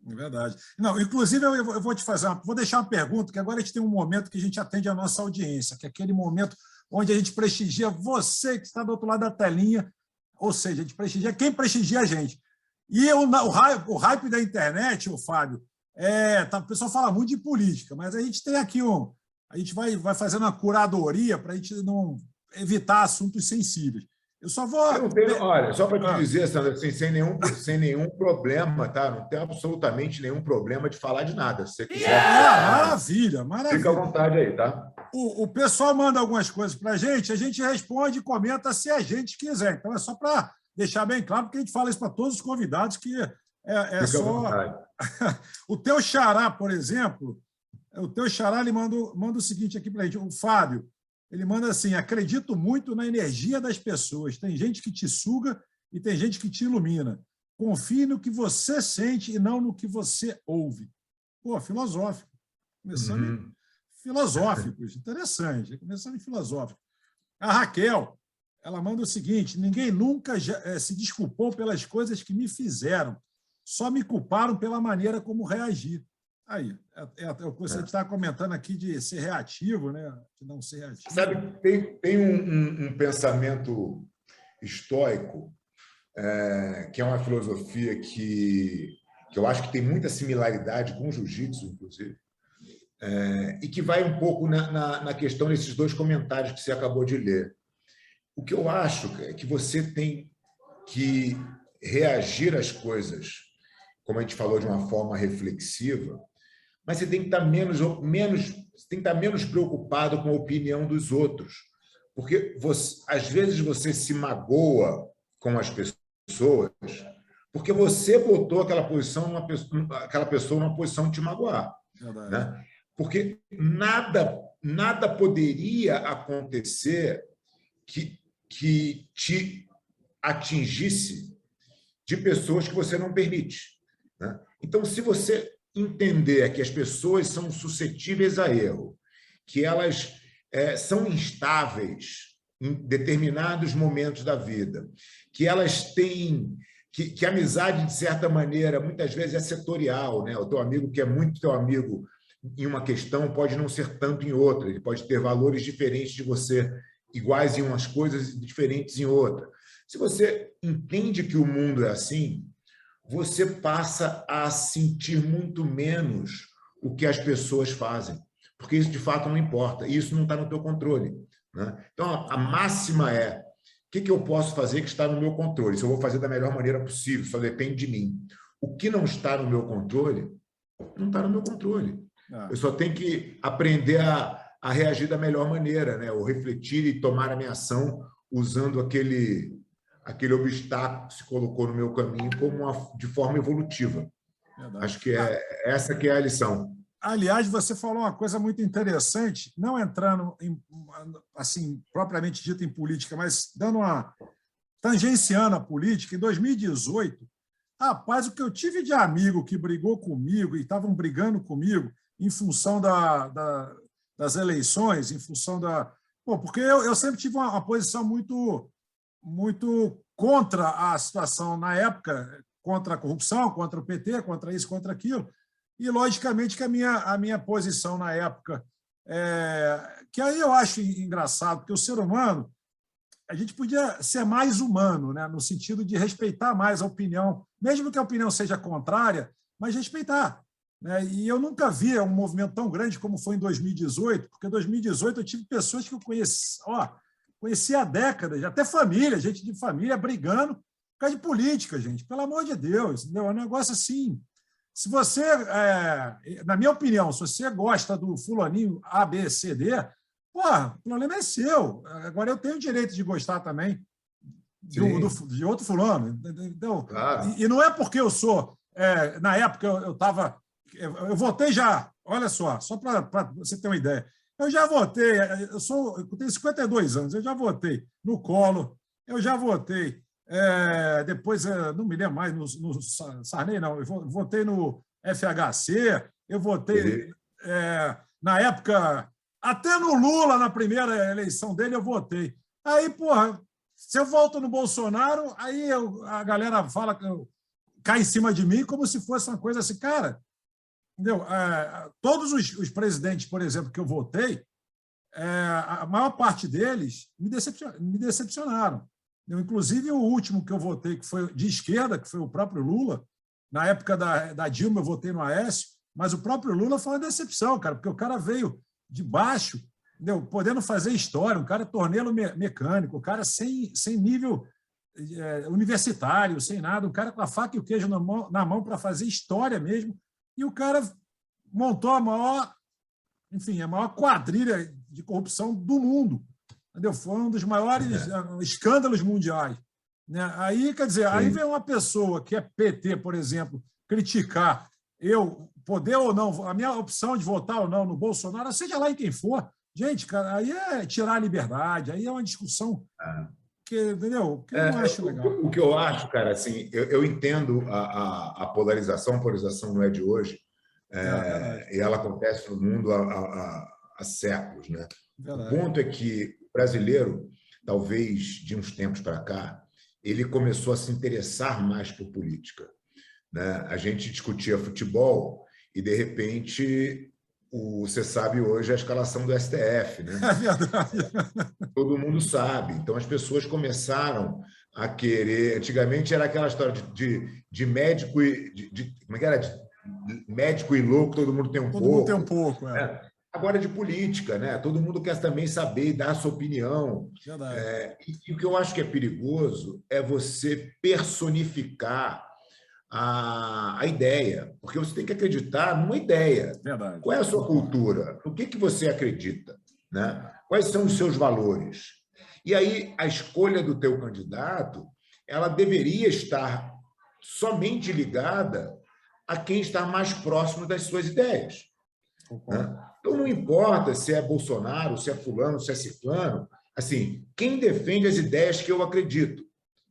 É verdade. Não, inclusive, eu vou te fazer vou deixar uma pergunta, que agora a gente tem um momento que a gente atende a nossa audiência, que é aquele momento onde a gente prestigia você que está do outro lado da telinha, ou seja, a gente prestigia quem prestigia a gente. E o hype da internet, o Fábio, o pessoal fala muito de política, mas a gente tem aqui a gente vai fazendo uma curadoria para a gente não evitar assuntos sensíveis. Eu só vou. Eu não tenho, olha, só para te dizer, Sandra, assim, sem nenhum problema, tá? Não tem absolutamente nenhum problema de falar de nada. Se você quiser. Maravilha, maravilha. Fica à vontade aí, tá? O pessoal manda algumas coisas para a gente responde e comenta se a gente quiser. Então, é só para deixar bem claro, porque a gente fala isso para todos os convidados, que Fica só. à vontade. O teu xará, por exemplo, ele manda o seguinte aqui para a gente, o Fábio. Ele manda assim: acredito muito na energia das pessoas. Tem gente que te suga e tem gente que te ilumina. Confie no que você sente e não no que você ouve. Pô, filosófico. Começando em filosóficos. Interessante. Começando em filosófico. A Raquel, ela manda o seguinte: ninguém nunca se desculpou pelas coisas que me fizeram. Só me culparam pela maneira como reagi. Aí, o que você estava comentando aqui de ser reativo, né? De não ser reativo. Sabe, tem um pensamento estoico, que é uma filosofia que eu acho que tem muita similaridade com o jiu-jitsu, inclusive, e que vai um pouco na questão desses dois comentários que você acabou de ler. O que eu acho é que você tem que reagir às coisas, como a gente falou, de uma forma reflexiva, mas você tem que estar menos preocupado com a opinião dos outros, porque às vezes você se magoa com as pessoas porque você botou aquela pessoa numa posição de te magoar, né? Porque nada poderia acontecer que te atingisse de pessoas que você não permite, né? Então, se você entender que as pessoas são suscetíveis a erro, que elas são instáveis em determinados momentos da vida, que elas têm... que a amizade, de certa maneira, muitas vezes é setorial, né? O teu amigo que é muito teu amigo em uma questão pode não ser tanto em outra, ele pode ter valores diferentes de você, iguais em umas coisas e diferentes em outra. Se você entende que o mundo é assim, você passa a sentir muito menos o que as pessoas fazem, porque isso de fato não importa, e isso não está no teu controle, né? Então, a máxima é: o que eu posso fazer que está no meu controle? Se eu vou fazer da melhor maneira possível, só depende de mim. O que não está no meu controle, não está no meu controle. Eu só tenho que aprender a reagir da melhor maneira, né? Ou refletir e tomar a minha ação usando aquele obstáculo que se colocou no meu caminho de forma evolutiva. Verdade. Acho que essa que é a lição. Aliás, você falou uma coisa muito interessante, não entrando assim, propriamente dita em política, mas tangenciando a política. Em 2018, rapaz, o que eu tive de amigo que brigou comigo e estavam brigando comigo em função das eleições, em função da... Pô, porque eu sempre tive uma posição muito contra a situação na época, contra a corrupção, contra o PT, contra isso, contra aquilo. E, logicamente, que a minha posição na época, que aí eu acho engraçado, porque o ser humano, a gente podia ser mais humano, né? No sentido de respeitar mais a opinião, mesmo que a opinião seja contrária, mas respeitar. Né? E eu nunca vi um movimento tão grande como foi em 2018, porque em 2018 eu tive pessoas que eu conheci há décadas, até família, gente de família brigando por causa de política, gente. Pelo amor de Deus, entendeu? É um negócio assim. Se você, na minha opinião, se você gosta do fulaninho A, B, C, D, porra, o problema é seu. Agora eu tenho o direito de gostar também de outro fulano. Então, Claro. e não é porque eu sou. Na época eu estava. Eu votei já, olha só para você ter uma ideia. Eu já votei, eu tenho 52 anos, eu já votei no Collor, eu já votei. Depois, não me lembro mais, no Sarney, não, eu votei no FHC, eu votei, na época, até no Lula, na primeira eleição dele, eu votei. Aí, porra, se eu voto no Bolsonaro, aí a galera fala que cai em cima de mim como se fosse uma coisa assim, cara. Entendeu? Todos os presidentes, por exemplo, que eu votei, a maior parte deles me decepcionaram. Inclusive, o último que eu votei, que foi de esquerda, que foi o próprio Lula, na época da Dilma eu votei no Aécio, mas o próprio Lula foi uma decepção, cara, porque o cara veio de baixo, entendeu? Podendo fazer história, um cara torneiro mecânico, um cara sem nível universitário, sem nada, um cara com a faca e o queijo na mão para fazer história mesmo, e o cara montou a maior quadrilha de corrupção do mundo. Entendeu? Foi um dos maiores escândalos mundiais. Né? Aí, quer dizer, aí vem uma pessoa que é PT, por exemplo, criticar eu poder ou não, a minha opção de votar ou não no Bolsonaro, seja lá em quem for. Gente, cara, aí é tirar a liberdade, aí é uma discussão entendeu? Que eu não acho legal. O que eu acho, cara, assim, eu entendo a polarização não é de hoje, e ela acontece no mundo há séculos, né? Verdade. O ponto é que o brasileiro, talvez de uns tempos para cá, ele começou a se interessar mais por política, né? A gente discutia futebol e, de repente, você sabe hoje a escalação do STF, né? É verdade. Todo mundo sabe. Então, as pessoas começaram a querer... Antigamente era aquela história de médico como é que era? De médico e louco, todo mundo tem um pouco. Todo mundo tem um pouco, Agora é de política, né? Todo mundo quer também saber e dar a sua opinião. Verdade. E o que eu acho que é perigoso é você personificar a ideia, porque você tem que acreditar numa ideia. Verdade. Qual é a sua cultura? No que você acredita? Né? Quais são os seus valores? E aí, a escolha do teu candidato, ela deveria estar somente ligada a quem está mais próximo das suas ideias. Né? Então, não importa se é Bolsonaro, se é fulano, se é ciclano, assim, quem defende as ideias que eu acredito.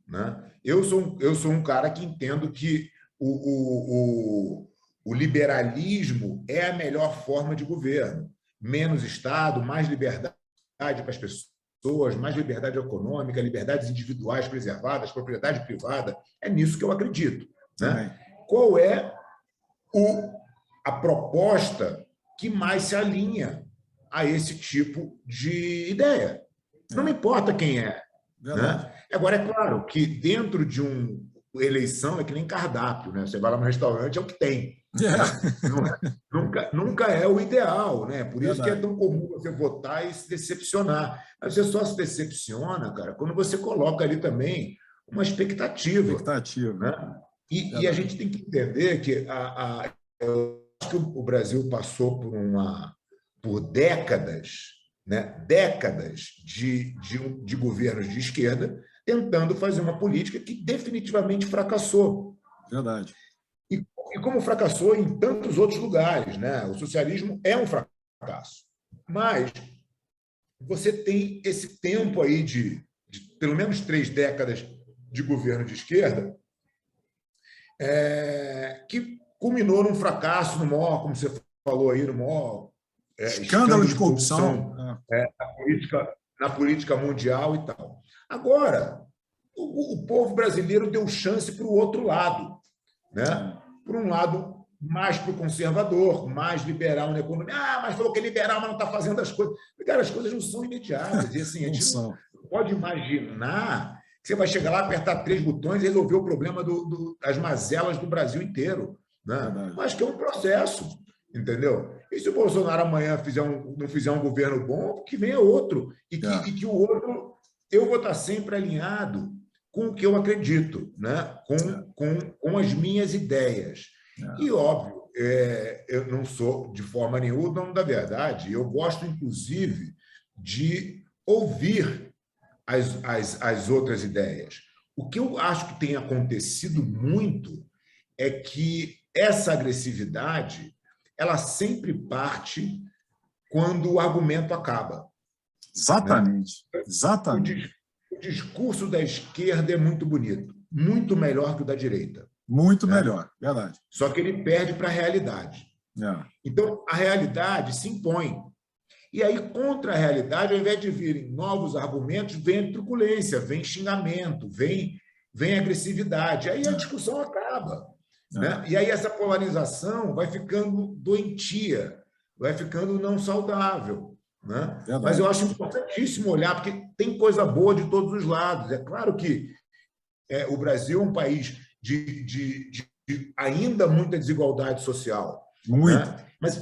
Né? Eu sou um cara que entendo que o liberalismo é a melhor forma de governo. Menos Estado, mais liberdade para as pessoas, mais liberdade econômica, liberdades individuais preservadas, propriedade privada. É nisso que eu acredito. Né? Qual é a proposta que mais se alinha a esse tipo de ideia? Não me importa quem é. Né? Agora, é claro que dentro de uma eleição é que nem cardápio, né? Você vai lá no restaurante, é o que tem. Né? Nunca é o ideal, né? Por isso que é tão comum você votar e se decepcionar. Mas você só se decepciona, cara, quando você coloca ali também uma expectativa. Né? E a gente tem que entender que eu acho que o Brasil passou por décadas, né? Décadas de governos de esquerda tentando fazer uma política que definitivamente fracassou. Verdade. E como fracassou em tantos outros lugares, né? O socialismo é um fracasso. Mas você tem esse tempo aí de pelo menos 3 décadas de governo de esquerda que culminou num fracasso, no maior, como você falou aí, no maior escândalo de corrupção na política mundial e tal. Agora, o povo brasileiro deu chance para o outro lado. né? Por um lado, mais para o conservador, mais liberal na economia. Mas falou que é liberal, mas não está fazendo as coisas. Cara, as coisas não são imediatas. E assim, a gente não pode imaginar que você vai chegar lá, apertar 3 botões e resolver o problema das mazelas do Brasil inteiro, né? Acho que é um processo, entendeu? E se o Bolsonaro amanhã não fizer um governo bom, que venha outro. E que o outro, eu vou estar sempre alinhado com o que eu acredito, né? Com as minhas ideias. E, óbvio, eu não sou, de forma nenhuma, o dono da verdade. Eu gosto, inclusive, de ouvir as outras ideias. O que eu acho que tem acontecido muito é que essa agressividade ela sempre parte quando o argumento acaba. Exatamente. Né? Exatamente. O discurso da esquerda é muito bonito, muito melhor que o da direita. Muito melhor, verdade. Só que ele perde para a realidade. Então, a realidade se impõe. E aí, contra a realidade, ao invés de virem novos argumentos, vem truculência, vem xingamento, vem agressividade. Aí a discussão acaba. Né? E aí essa polarização vai ficando doentia, vai ficando não saudável. Né? Mas eu acho importantíssimo olhar, porque tem coisa boa de todos os lados. É claro que o Brasil é um país de ainda muita desigualdade social. Muito. Né? Mas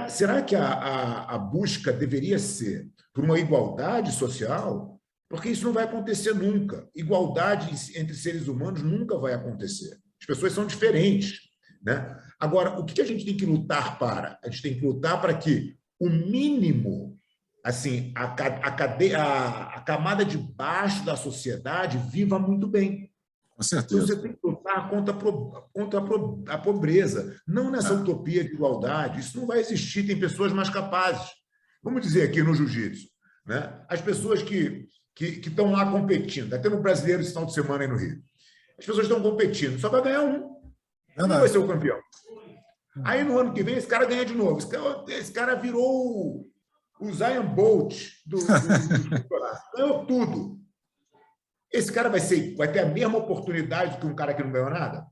será que a busca deveria ser por uma igualdade social? Porque isso não vai acontecer nunca. Igualdade entre seres humanos nunca vai acontecer. As pessoas são diferentes. Né? Agora, o que a gente tem que lutar para? A gente tem que lutar para que o mínimo, assim, a camada de baixo da sociedade viva muito bem. Com certeza. Então, você tem que lutar contra a pobreza, não nessa utopia de igualdade. Isso não vai existir, tem pessoas mais capazes. Vamos dizer aqui no jiu-jitsu, né? As pessoas que estão lá competindo, está tendo um brasileiro esse final de semana aí no Rio. As pessoas estão competindo, só vai ganhar um. Quem vai ser o campeão? Aí, no ano que vem, esse cara ganha de novo. Esse cara virou o Usain Bolt do campeonato. Ganhou tudo. Esse cara vai ter a mesma oportunidade que um cara que não ganhou nada?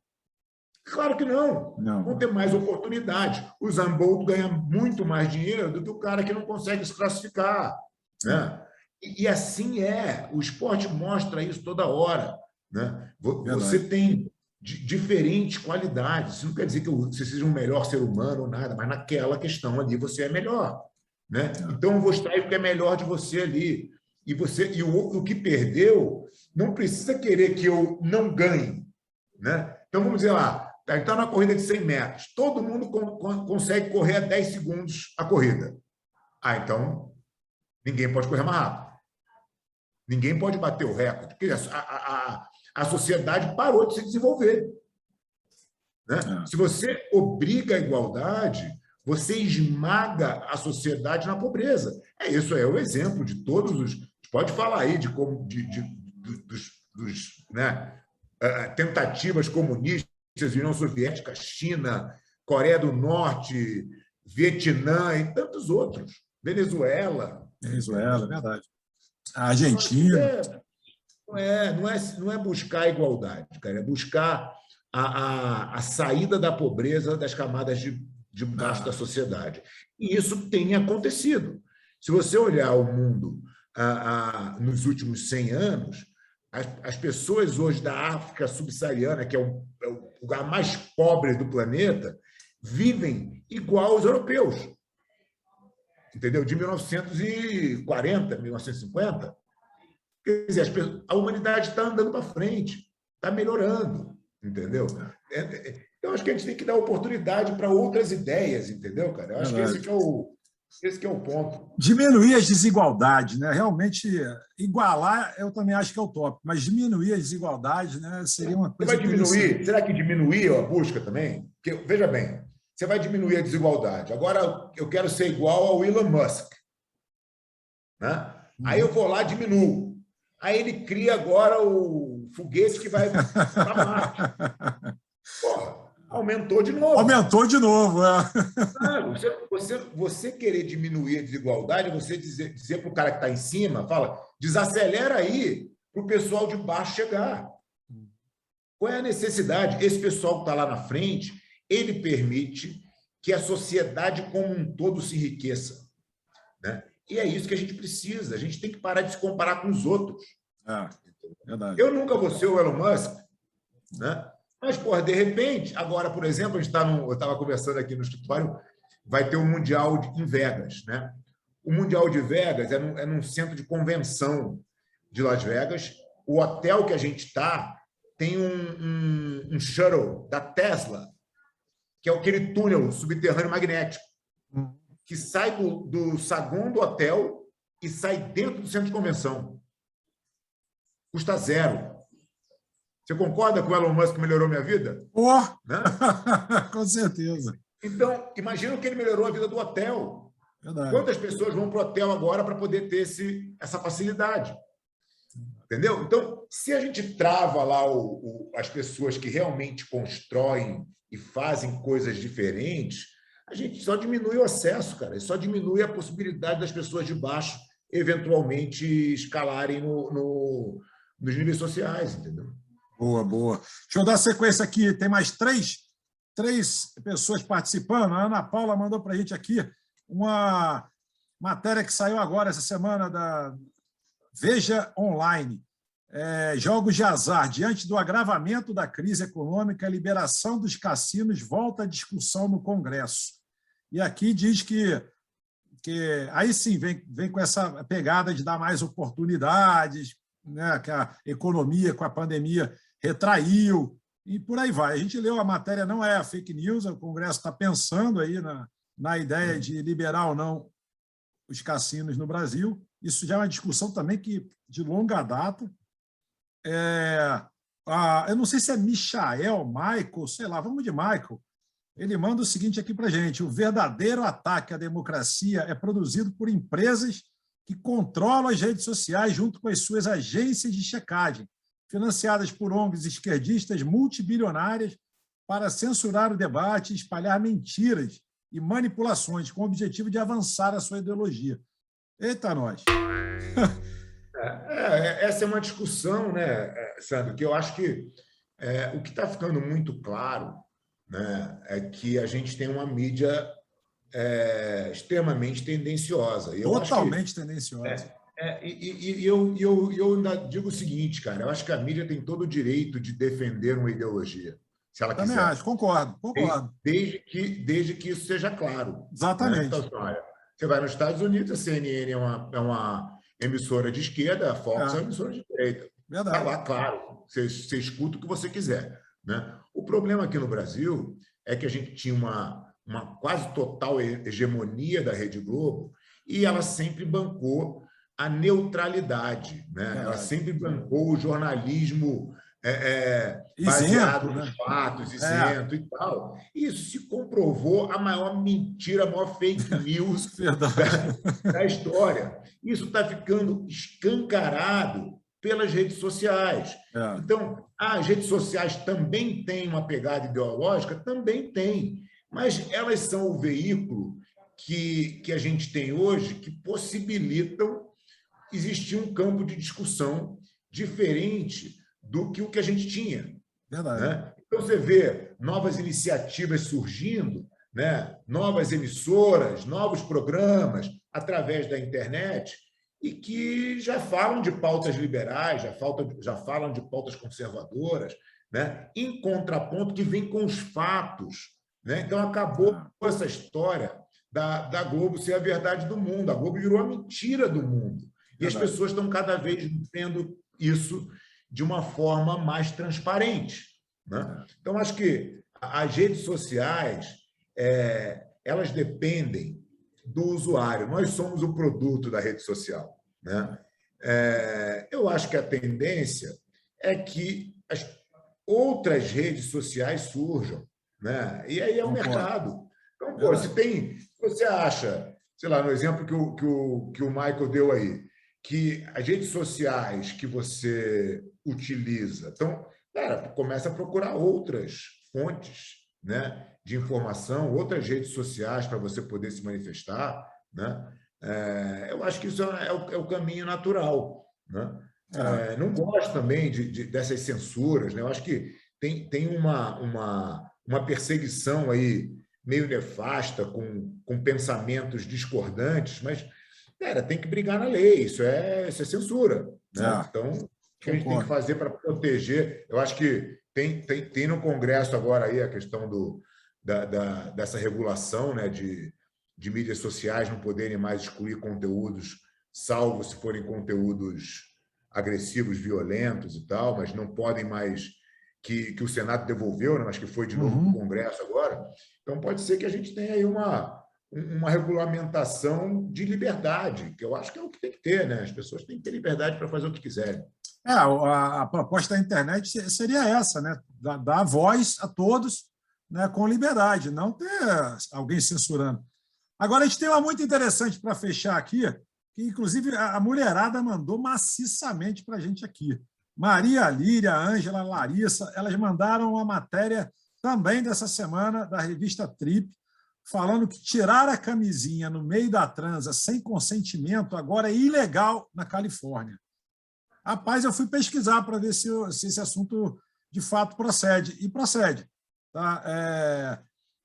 Claro que não. Vão ter mais oportunidade. O Usain Bolt ganha muito mais dinheiro do que o cara que não consegue se classificar. Né? E assim é. O esporte mostra isso toda hora. Né? Você tem diferentes qualidades. Isso não quer dizer que você seja um melhor ser humano ou nada, mas naquela questão ali você é melhor. Né? Então, eu vou extrair o que é melhor de você ali. E o que perdeu não precisa querer que eu não ganhe. Né? Então, vamos dizer lá, está na corrida de 100 metros. Todo mundo consegue correr a 10 segundos a corrida. Então, ninguém pode correr mais rápido. Ninguém pode bater o recorde, porque a sociedade parou de se desenvolver. Né? Se você obriga a igualdade, você esmaga a sociedade na pobreza. Isso é o exemplo de todos os... Pode falar aí dos tentativas comunistas, União Soviética, China, Coreia do Norte, Vietnã e tantos outros. Venezuela. Venezuela, verdade. A Argentina. Não é buscar a igualdade, cara, é buscar a saída da pobreza das camadas de baixo da sociedade. E isso tem acontecido. Se você olhar o mundo nos últimos 100 anos, as pessoas hoje da África subsaariana, que é o lugar mais pobre do planeta, vivem igual aos europeus. Entendeu? De 1940, 1950. Quer dizer, a humanidade está andando para frente, está melhorando, entendeu? Então, acho que a gente tem que dar oportunidade para outras ideias, entendeu, cara? Eu acho que esse que é o ponto. Diminuir as desigualdades, né? Realmente, igualar, eu também acho que é o top, mas diminuir as desigualdades, né, seria uma coisa. Você vai diminuir? Será que diminuir a busca também? Porque, veja bem, você vai diminuir a desigualdade. Agora, eu quero ser igual ao Elon Musk. Né? Aí eu vou lá e diminuo. Aí ele cria agora o foguete que vai para Marte. Porra, aumentou de novo. Aumentou de novo, Claro, você querer diminuir a desigualdade, você dizer para o cara que está em cima, fala, desacelera aí para o pessoal de baixo chegar. Qual é a necessidade? Esse pessoal que está lá na frente, ele permite que a sociedade como um todo se enriqueça, né? E é isso que a gente precisa. A gente tem que parar de se comparar com os outros. Verdade. Eu nunca vou ser o Elon Musk, né? Mas, porra, de repente, agora, por exemplo, eu estava conversando aqui no escritório, vai ter o Mundial em Vegas, né? O Mundial de Vegas é num centro de convenção de Las Vegas. O hotel que a gente está tem um shuttle da Tesla, que é aquele túnel subterrâneo magnético, que sai do saguão do hotel e sai dentro do centro de convenção. Custa zero. Você concorda que o Elon Musk melhorou minha vida? Né? Com certeza. Então, imagina que ele melhorou a vida do hotel. Verdade. Quantas pessoas vão para o hotel agora para poder ter essa facilidade? Entendeu? Então, se a gente trava lá as pessoas que realmente constroem e fazem coisas diferentes, a gente só diminui o acesso, cara. Só diminui a possibilidade das pessoas de baixo eventualmente escalarem nos níveis sociais, entendeu? Boa. Deixa eu dar sequência aqui. Tem mais três pessoas participando. A Ana Paula mandou para a gente aqui uma matéria que saiu agora, essa semana, da Veja Online. Jogos de azar. Diante do agravamento da crise econômica, a liberação dos cassinos volta à discussão no Congresso. E aqui diz que aí sim vem com essa pegada de dar mais oportunidades, né, que a economia com a pandemia retraiu, e por aí vai. A gente leu a matéria, não é a fake news, o Congresso está pensando aí na ideia de liberar ou não os cassinos no Brasil. Isso já é uma discussão também de longa data. Eu não sei se é Michael, sei lá, vamos de Michael. Ele manda o seguinte aqui para a gente: o verdadeiro ataque à democracia é produzido por empresas que controlam as redes sociais junto com as suas agências de checagem, financiadas por ONGs esquerdistas multibilionárias para censurar o debate e espalhar mentiras e manipulações com o objetivo de avançar a sua ideologia. Eita, nós! Essa é uma discussão, né, Sandro, que eu acho que o que está ficando muito claro, né, é que a gente tem uma mídia extremamente tendenciosa. Totalmente tendenciosa. E eu ainda digo o seguinte, cara, eu acho que a mídia tem todo o direito de defender uma ideologia, se ela quiser. Também acho, concordo. Desde que isso seja claro. Exatamente. Né? Então, olha, você vai nos Estados Unidos, a CNN é uma emissora de esquerda, a Fox é uma emissora de direita. Verdade. Está lá, claro, você escuta o que você quiser. Né? O problema aqui no Brasil é que a gente tinha uma quase total hegemonia da Rede Globo e ela sempre bancou a neutralidade, né? Ela sempre bancou o jornalismo baseado nos fatos, isento e tal. Isso se comprovou a maior mentira, a maior fake news da história. Isso está ficando escancarado pelas redes sociais. Então, as redes sociais também têm uma pegada ideológica? Também tem, mas elas são o veículo que a gente tem hoje que possibilitam existir um campo de discussão diferente do que o que a gente tinha. Né? Então, você vê novas iniciativas surgindo, né? Novas emissoras, novos programas através da internet e que já falam de pautas liberais, já falam de pautas conservadoras, né? Em contraponto que vem com os fatos. Né? Então, acabou essa história da Globo ser a verdade do mundo. A Globo virou a mentira do mundo. E as pessoas estão cada vez vendo isso de uma forma mais transparente. Né? Então, acho que as redes sociais elas dependem do usuário. Nós somos o produto da rede social. Né? Eu acho que a tendência é que as outras redes sociais surjam. Né? E aí é o mercado. Então, se você acha, sei lá, no exemplo que o Michael deu aí, que as redes sociais que você utiliza, então, cara, começa a procurar outras fontes, né, de informação, outras redes sociais para você poder se manifestar, né? Eu acho que isso é o caminho natural, né? Não gosto também dessas censuras, né? Eu acho que tem uma perseguição aí meio nefasta, com pensamentos discordantes, mas, cara, tem que brigar na lei, isso é censura, né? Então, o que a gente tem que fazer para proteger? Eu acho que tem no Congresso agora aí a questão dessa regulação, né, de mídias sociais não poderem mais excluir conteúdos, salvo se forem conteúdos agressivos, violentos e tal, mas não podem mais, que o Senado devolveu, né, mas que foi de novo para o Congresso agora. Então, pode ser que a gente tenha aí uma regulamentação de liberdade, que eu acho que é o que tem que ter, né? As pessoas têm que ter liberdade para fazer o que quiserem. A proposta da internet seria essa, né? Dar voz a todos, né, com liberdade, não ter alguém censurando. Agora, a gente tem uma muito interessante para fechar aqui, que, inclusive, a mulherada mandou maciçamente para a gente aqui. Maria Líria, Ângela, Larissa, elas mandaram uma matéria também dessa semana, da revista Trip, falando que tirar a camisinha no meio da transa sem consentimento agora é ilegal na Califórnia. Rapaz, eu fui pesquisar para ver se esse assunto de fato procede. E procede. Tá?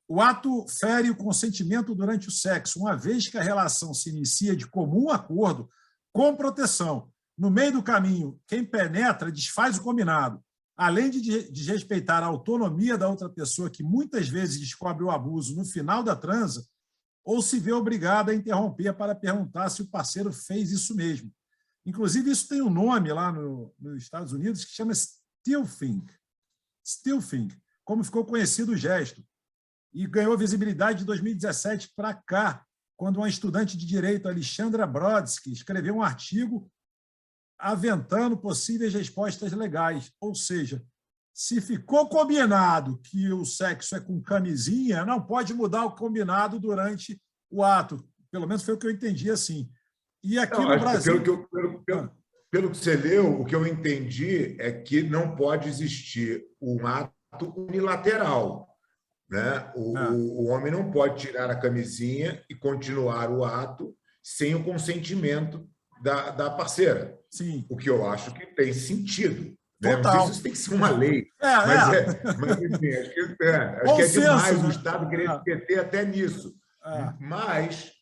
O ato fere o consentimento durante o sexo, uma vez que a relação se inicia de comum acordo, com proteção. No meio do caminho, quem penetra desfaz o combinado. Além de desrespeitar a autonomia da outra pessoa, que muitas vezes descobre o abuso no final da transa, ou se vê obrigado a interromper para perguntar se o parceiro fez isso mesmo. Inclusive, isso tem um nome lá nos Estados Unidos que chama Stilfing. Stilfing, como ficou conhecido o gesto. E ganhou visibilidade de 2017 para cá, quando uma estudante de direito, Alexandra Brodsky, escreveu um artigo aventando possíveis respostas legais. Ou seja, se ficou combinado que o sexo é com camisinha, não pode mudar o combinado durante o ato. Pelo menos foi o que eu entendi assim. E aqui no Brasil... Pelo que você leu, o que eu entendi é que não pode existir um ato unilateral, né? O homem não pode tirar a camisinha e continuar o ato sem o consentimento da parceira. Sim. O que eu acho que tem sentido. Né? Não sei se isso tem que ser uma lei, mas enfim, acho que é demais, né? O Estado querer se meter até nisso. Mas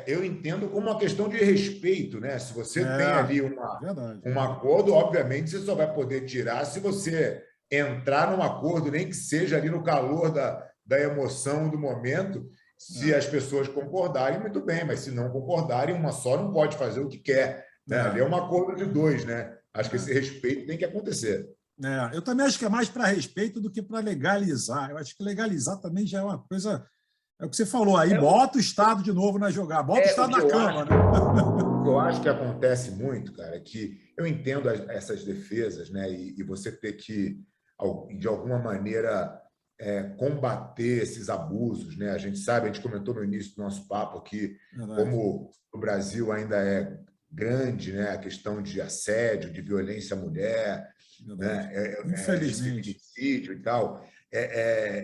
eu entendo como uma questão de respeito, né? Se você tem ali um acordo, obviamente você só vai poder tirar se você entrar num acordo, nem que seja ali no calor da emoção do momento. Se as pessoas concordarem, muito bem, mas se não concordarem, uma só não pode fazer o que quer. Né? Ali é um acordo de dois, né? Acho que esse respeito tem que acontecer. Eu também acho que é mais para respeito do que para legalizar. Eu acho que legalizar também já é uma coisa... É o que você falou aí, bota o Estado de novo na jogada, bota o Estado na cama. Né? O que eu acho que acontece muito, cara, é que eu entendo essas defesas, né? E você ter que, de alguma maneira, combater esses abusos, né? A gente sabe, a gente comentou no início do nosso papo aqui, como o Brasil ainda é grande, né? A questão de assédio, de violência à mulher, né? Infelizmente. Feminicídio e tal.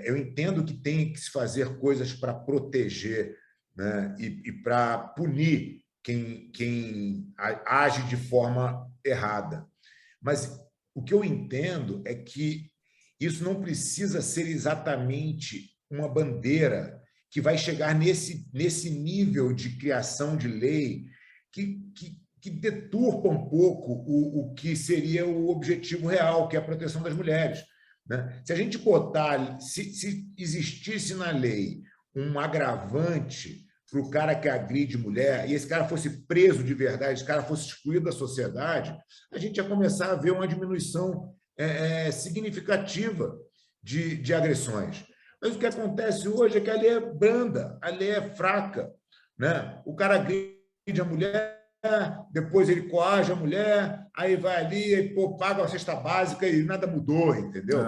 Eu entendo que tem que se fazer coisas para proteger, né? E para punir quem age de forma errada. Mas o que eu entendo é que isso não precisa ser exatamente uma bandeira que vai chegar nesse nível de criação de lei que deturpa um pouco o que seria o objetivo real, que é a proteção das mulheres. Né? Se a gente botar, se existisse na lei um agravante para o cara que agride mulher, e esse cara fosse preso de verdade, esse cara fosse excluído da sociedade, a gente ia começar a ver uma diminuição significativa de agressões. Mas o que acontece hoje é que a lei é branda, a lei é fraca. Né? O cara agride a mulher, depois ele coage a mulher, aí vai ali, e, paga a cesta básica e nada mudou, entendeu?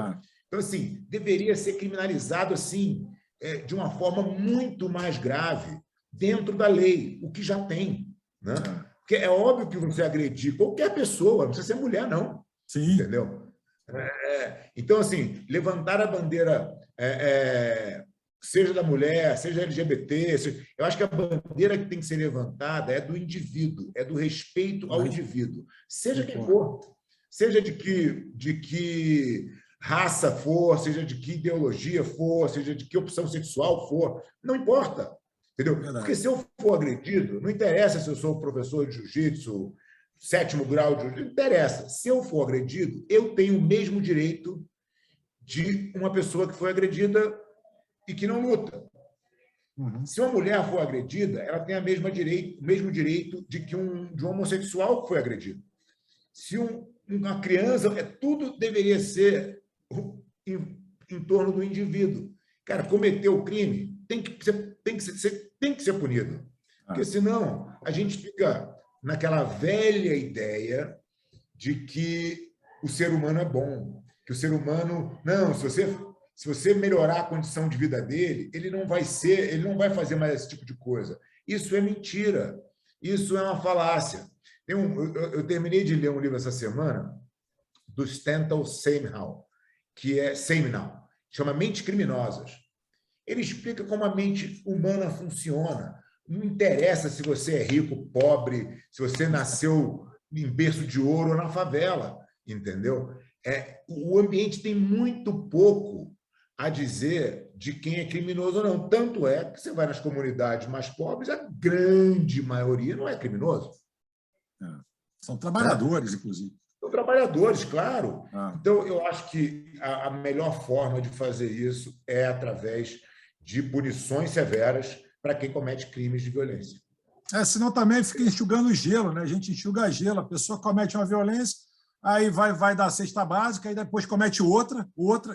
Então, assim, deveria ser criminalizado assim, de uma forma muito mais grave, dentro da lei, o que já tem. Né? Porque é óbvio que você agredir qualquer pessoa, não precisa ser mulher, não. Sim. Entendeu? Então, assim, levantar a bandeira, seja da mulher, seja LGBT, eu acho que a bandeira que tem que ser levantada é do indivíduo, é do respeito ao indivíduo, seja quem for, seja de que raça for, seja de que ideologia for, seja de que opção sexual for, não importa. Entendeu? Verdade. Porque se eu for agredido, não interessa se eu sou professor de jiu-jitsu, 7º grau de jiu-jitsu, não interessa. Se eu for agredido, eu tenho o mesmo direito de uma pessoa que foi agredida e que não luta. Uhum. Se uma mulher for agredida, ela tem o mesmo direito de um homossexual que foi agredido. Se uma criança, tudo deveria ser em torno do indivíduo. Cara, cometeu o crime, tem que ser punido. Porque senão a gente fica naquela velha ideia de que o ser humano é bom, que o ser humano, não, se você melhorar a condição de vida dele, ele não vai fazer mais esse tipo de coisa. Isso é mentira. Isso é uma falácia. Eu terminei de ler um livro essa semana do Stanton Seminal, que chama Mentes Criminosas. Ele explica como a mente humana funciona. Não interessa se você é rico, pobre, se você nasceu em berço de ouro ou na favela, entendeu? O ambiente tem muito pouco a dizer de quem é criminoso ou não. Tanto é que você vai nas comunidades mais pobres, a grande maioria não é criminoso. São trabalhadores, inclusive. São trabalhadores, claro. Então, eu acho que a melhor forma de fazer isso é através de punições severas para quem comete crimes de violência. Senão também fica enxugando gelo, né? A gente enxuga gelo, a pessoa comete uma violência, aí vai dar a cesta básica, aí depois comete outra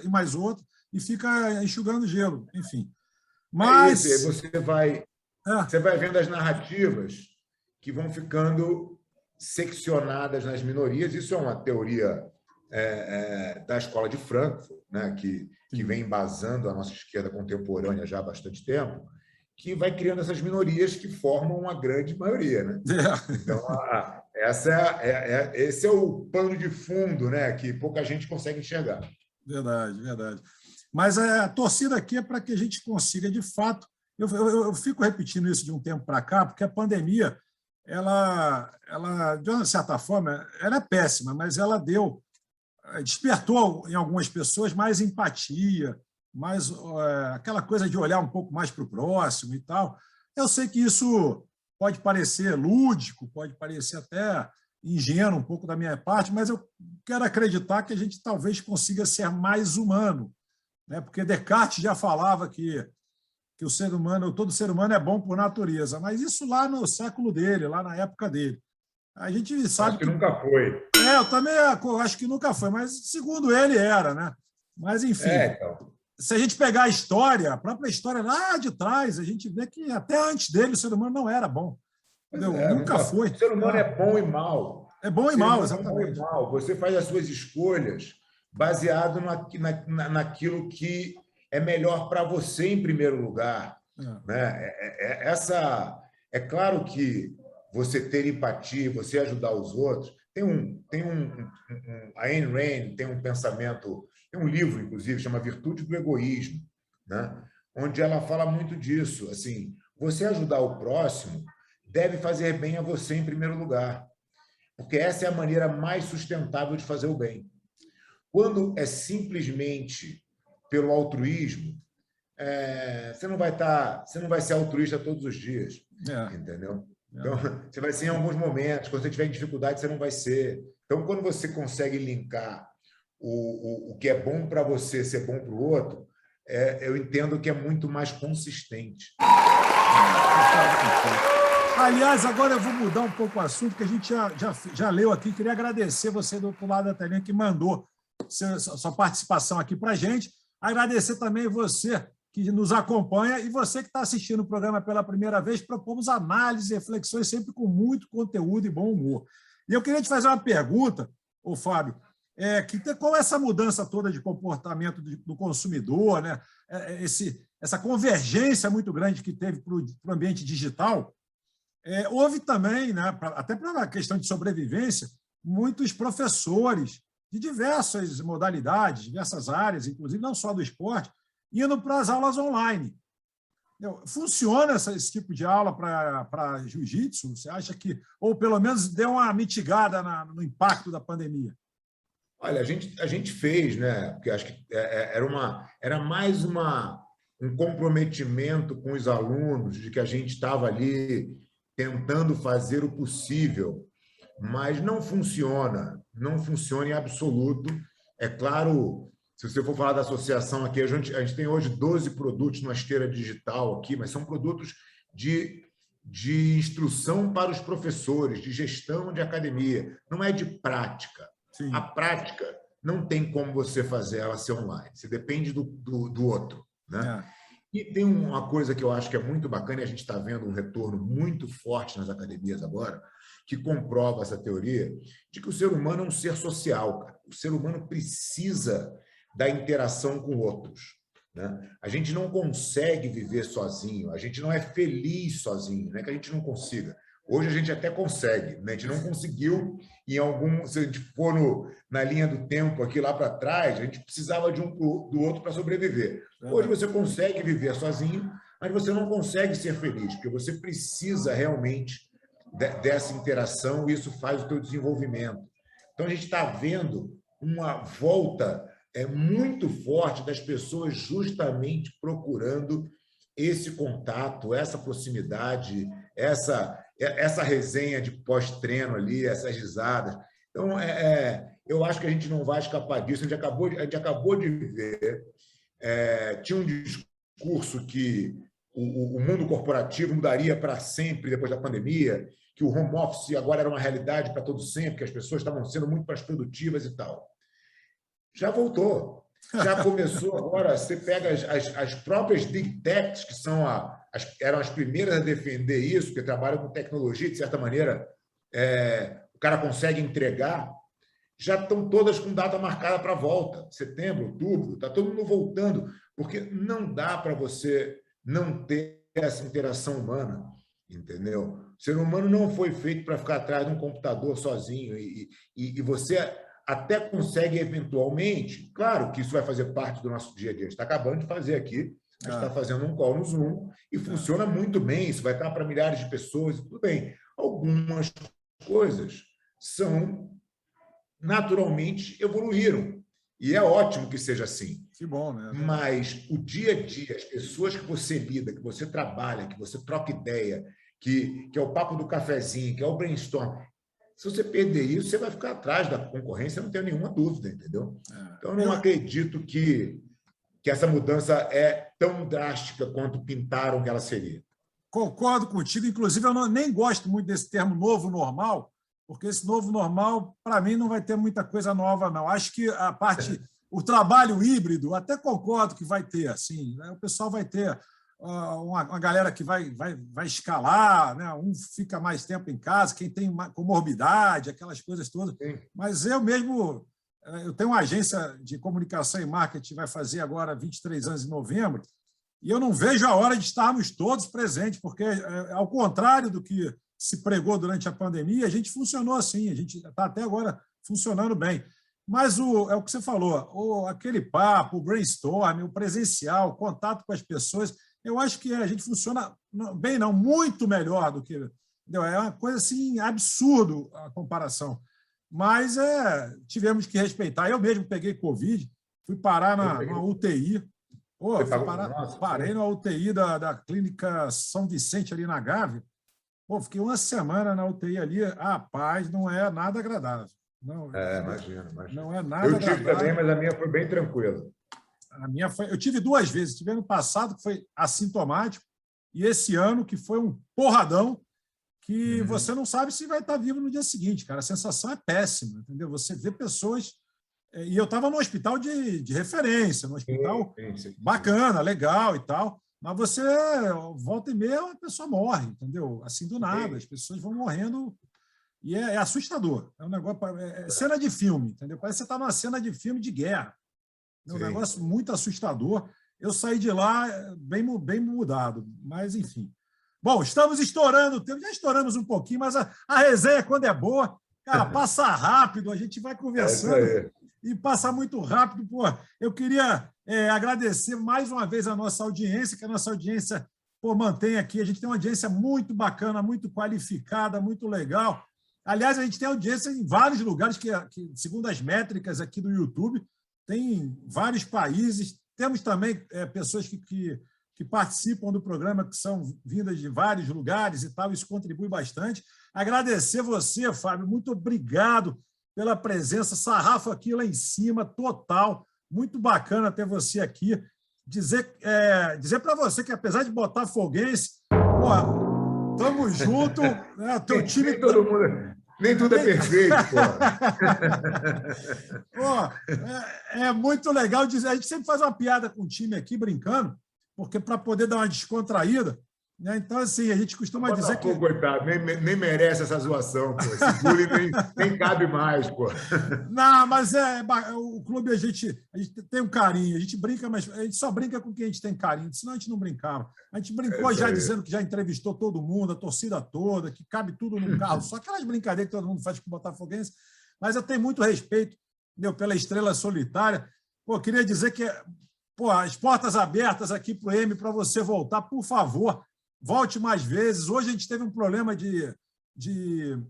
e mais outra, e fica enxugando gelo, enfim. Mas você vai vendo as narrativas que vão ficando seccionadas nas minorias. Isso é uma teoria da escola de Frankfurt, né, que vem embasando a nossa esquerda contemporânea já há bastante tempo, que vai criando essas minorias que formam uma grande maioria. Né? Então, esse é o pano de fundo, né, que pouca gente consegue enxergar. Verdade, verdade. Mas a torcida aqui é para que a gente consiga, de fato... Eu fico repetindo isso de um tempo para cá, porque a pandemia, ela, de uma certa forma, ela é péssima, mas ela despertou em algumas pessoas mais empatia, mais aquela coisa de olhar um pouco mais para o próximo e tal. Eu sei que isso pode parecer lúdico, pode parecer até ingênuo um pouco da minha parte, mas eu quero acreditar que a gente talvez consiga ser mais humano, né? Porque Descartes já falava que o ser humano, todo ser humano é bom por natureza, mas isso lá no século dele, lá na época dele. A gente sabe acho que nunca foi. Eu também acho que nunca foi, mas segundo ele era, né? Mas, enfim, então. Se a gente pegar a própria história lá de trás, a gente vê que até antes dele o ser humano não era bom. Nunca foi. O ser humano é bom e mal. É bom e mal, exatamente. É bom e mal. Você faz as suas escolhas baseado naquilo que é melhor para você em primeiro lugar. Né? É claro que você ter empatia, você ajudar os outros. A Ayn Rand tem um pensamento, tem um livro, inclusive, chama Virtude do Egoísmo, né? Onde ela fala muito disso. Assim, você ajudar o próximo deve fazer bem a você em primeiro lugar, porque essa é a maneira mais sustentável de fazer o bem. Quando é simplesmente pelo altruísmo, você não vai ser altruísta todos os dias, entendeu? Então, você vai ser em alguns momentos, quando você tiver em dificuldade, você não vai ser. Então, quando você consegue linkar o que é bom para você ser bom para o outro, eu entendo que é muito mais consistente. Aliás, agora eu vou mudar um pouco o assunto, que a gente já leu aqui. Queria agradecer você do outro lado da telinha que mandou sua participação aqui para a gente. Agradecer também você que nos acompanha e você que está assistindo o programa pela primeira vez. Propomos análises e reflexões sempre com muito conteúdo e bom humor. E eu queria te fazer uma pergunta, Fábio, qual é essa mudança toda de comportamento do consumidor, né? Essa convergência muito grande que teve para o ambiente digital? Houve também, né, até para uma questão de sobrevivência, muitos professores de diversas modalidades, diversas áreas, inclusive não só do esporte, indo para as aulas online. Funciona esse tipo de aula para jiu-jitsu? Você acha que, ou pelo menos deu uma mitigada no impacto da pandemia? Olha, a gente fez, né? Porque acho que era mais um comprometimento com os alunos, de que a gente estava ali tentando fazer o possível, mas não funciona em absoluto. É claro, se você for falar da associação aqui, a gente tem hoje 12 produtos na esteira digital aqui, mas são produtos de, de instrução para os professores, de gestão de academia, não é de prática. A Sim. prática não tem como você fazer ela ser online, você depende do outro, né? É. E tem uma coisa que eu acho que é muito bacana, e a gente está vendo um retorno muito forte nas academias agora, que comprova essa teoria, de que o ser humano é um ser social, cara. O ser humano precisa da interação com outros, né? A gente não consegue viver sozinho, a gente não é feliz sozinho, não é que a gente não consiga. Hoje a gente até consegue, né? A gente não conseguiu se a gente for na linha do tempo aqui lá para trás, a gente precisava de um do outro para sobreviver. Hoje você consegue viver sozinho, mas você não consegue ser feliz, porque você precisa realmente dessa interação e isso faz o teu desenvolvimento. Então, a gente está vendo uma volta muito forte das pessoas justamente procurando esse contato, essa proximidade, essa resenha de pós-treino ali, essas risadas. Então, eu acho que a gente não vai escapar disso. A gente acabou de ver, tinha um discurso que o mundo corporativo mudaria para sempre depois da pandemia, que o home office agora era uma realidade para todo sempre, que as pessoas estavam sendo muito mais produtivas e tal. Já voltou. Já começou agora, você pega as próprias Big Techs, que eram as primeiras a defender isso, porque trabalham com tecnologia, de certa maneira, o cara consegue entregar, já estão todas com data marcada para volta. Setembro, outubro, está todo mundo voltando, porque não dá para você não ter essa interação humana, entendeu? O ser humano não foi feito para ficar atrás de um computador sozinho, e você até consegue eventualmente, claro que isso vai fazer parte do nosso dia a dia, a gente está acabando de fazer aqui, a gente está fazendo um call no Zoom e funciona muito bem, isso vai estar para milhares de pessoas, tudo bem. Algumas coisas naturalmente evoluíram, e é ótimo que seja assim. Que bom, né? Mas o dia a dia, as pessoas que você lida, que você trabalha, que você troca ideia, que é o papo do cafezinho, que é o brainstorm, se você perder isso, você vai ficar atrás da concorrência, não tenho nenhuma dúvida, entendeu? Então, eu não acredito que essa mudança é tão drástica quanto pintaram que ela seria. Concordo contigo. Inclusive, eu nem gosto muito desse termo novo normal, porque esse novo normal, para mim, não vai ter muita coisa nova, não. Acho que o trabalho híbrido, até concordo que vai ter, assim, né? O pessoal vai ter uma galera que vai escalar, né? Um fica mais tempo em casa, quem tem comorbidade, aquelas coisas todas. Sim. Mas eu mesmo, eu tenho uma agência de comunicação e marketing, vai fazer agora 23 anos em novembro, e eu não vejo a hora de estarmos todos presentes, porque, ao contrário do que se pregou durante a pandemia, a gente funcionou assim, a gente está até agora funcionando bem. Mas é o que você falou, aquele papo, o brainstorm, o presencial, o contato com as pessoas, eu acho que a gente funciona bem, não, muito melhor do que... Entendeu? É uma coisa assim, absurdo a comparação. Mas tivemos que respeitar. Eu mesmo peguei Covid, fui parar na UTI. Parei na UTI da Clínica São Vicente, ali na Gávea. Fiquei uma semana na UTI ali. Rapaz, não é nada agradável. Não, imagino. Não é nada agradável. Eu tive também, mas a minha foi bem tranquila. Eu tive 2 vezes. Tive ano passado, que foi assintomático, e esse ano, que foi um porradão, que você não sabe se vai estar vivo no dia seguinte, cara. A sensação é péssima, entendeu? Você vê pessoas... E eu estava no hospital de referência, no hospital bacana, legal e tal, mas você, volta e meia, a pessoa morre, entendeu? Assim, do nada, as pessoas vão morrendo, e é assustador. É um negócio, cena de filme, entendeu? Parece que você está numa cena de filme de guerra. É um negócio muito assustador. Eu saí de lá bem mudado, mas enfim. Bom, estamos estourando o tempo, já estouramos um pouquinho, mas a resenha, quando é boa, cara, passa rápido, a gente vai conversando e passa muito rápido. Pô, eu queria agradecer mais uma vez a nossa audiência, que a nossa audiência mantém aqui. A gente tem uma audiência muito bacana, muito qualificada, muito legal. Aliás, a gente tem audiência em vários lugares, que segundo as métricas aqui do YouTube, tem vários países. Temos também pessoas que participam do programa, que são vindas de vários lugares e tal, isso contribui bastante. Agradecer você, Fábio, muito obrigado pela presença, sarrafo aqui lá em cima, total, muito bacana ter você aqui. Dizer para você que, apesar de botafoguense, estamos juntos, né? Teu time... Nem tudo é perfeito, É muito legal dizer. A gente sempre faz uma piada com o time aqui, brincando, porque para poder dar uma descontraída, né? Então, assim, a gente costuma dizer que... Coitado, nem merece essa zoação, pô. Esse bullying nem cabe mais, pô. Não, mas o clube, a gente tem um carinho, a gente brinca, mas a gente só brinca com quem a gente tem carinho, senão a gente não brincava. A gente brincou já dizendo que já entrevistou todo mundo, a torcida toda, que cabe tudo num carro, só aquelas brincadeiras que todo mundo faz com o botafoguense, mas eu tenho muito respeito, pela estrela solitária. Pô, queria dizer que as portas abertas aqui para o M, para você voltar, por favor, volte mais vezes. Hoje a gente teve um problema de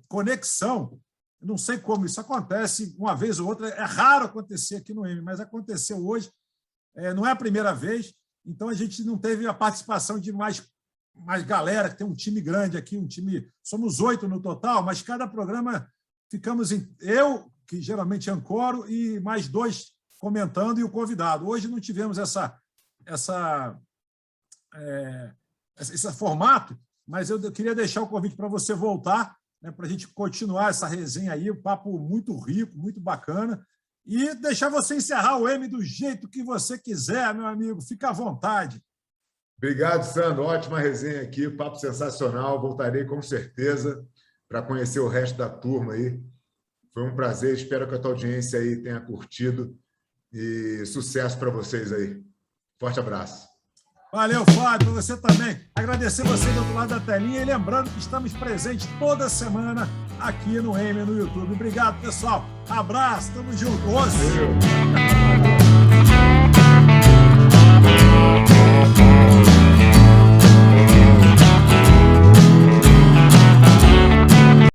conexão, não sei como isso acontece, uma vez ou outra, é raro acontecer aqui no M, mas aconteceu hoje, não é a primeira vez, então a gente não teve a participação de mais galera, que tem um time grande aqui, somos 8 no total, mas cada programa ficamos eu, que geralmente ancoro, e mais 2 comentando, e o convidado. Hoje não tivemos esse formato, mas eu queria deixar o convite para você voltar, né, para a gente continuar essa resenha aí, um papo muito rico, muito bacana, e deixar você encerrar o M do jeito que você quiser, meu amigo. Fica à vontade. Obrigado, Sandro. Ótima resenha aqui, papo sensacional. Voltarei com certeza para conhecer o resto da turma aí. Foi um prazer, espero que a tua audiência aí tenha curtido e sucesso para vocês aí. Forte abraço. Valeu, Fábio, você também. Agradecer você do outro lado da telinha e lembrando que estamos presentes toda semana aqui no M no YouTube. Obrigado, pessoal. Abraço, tamo junto.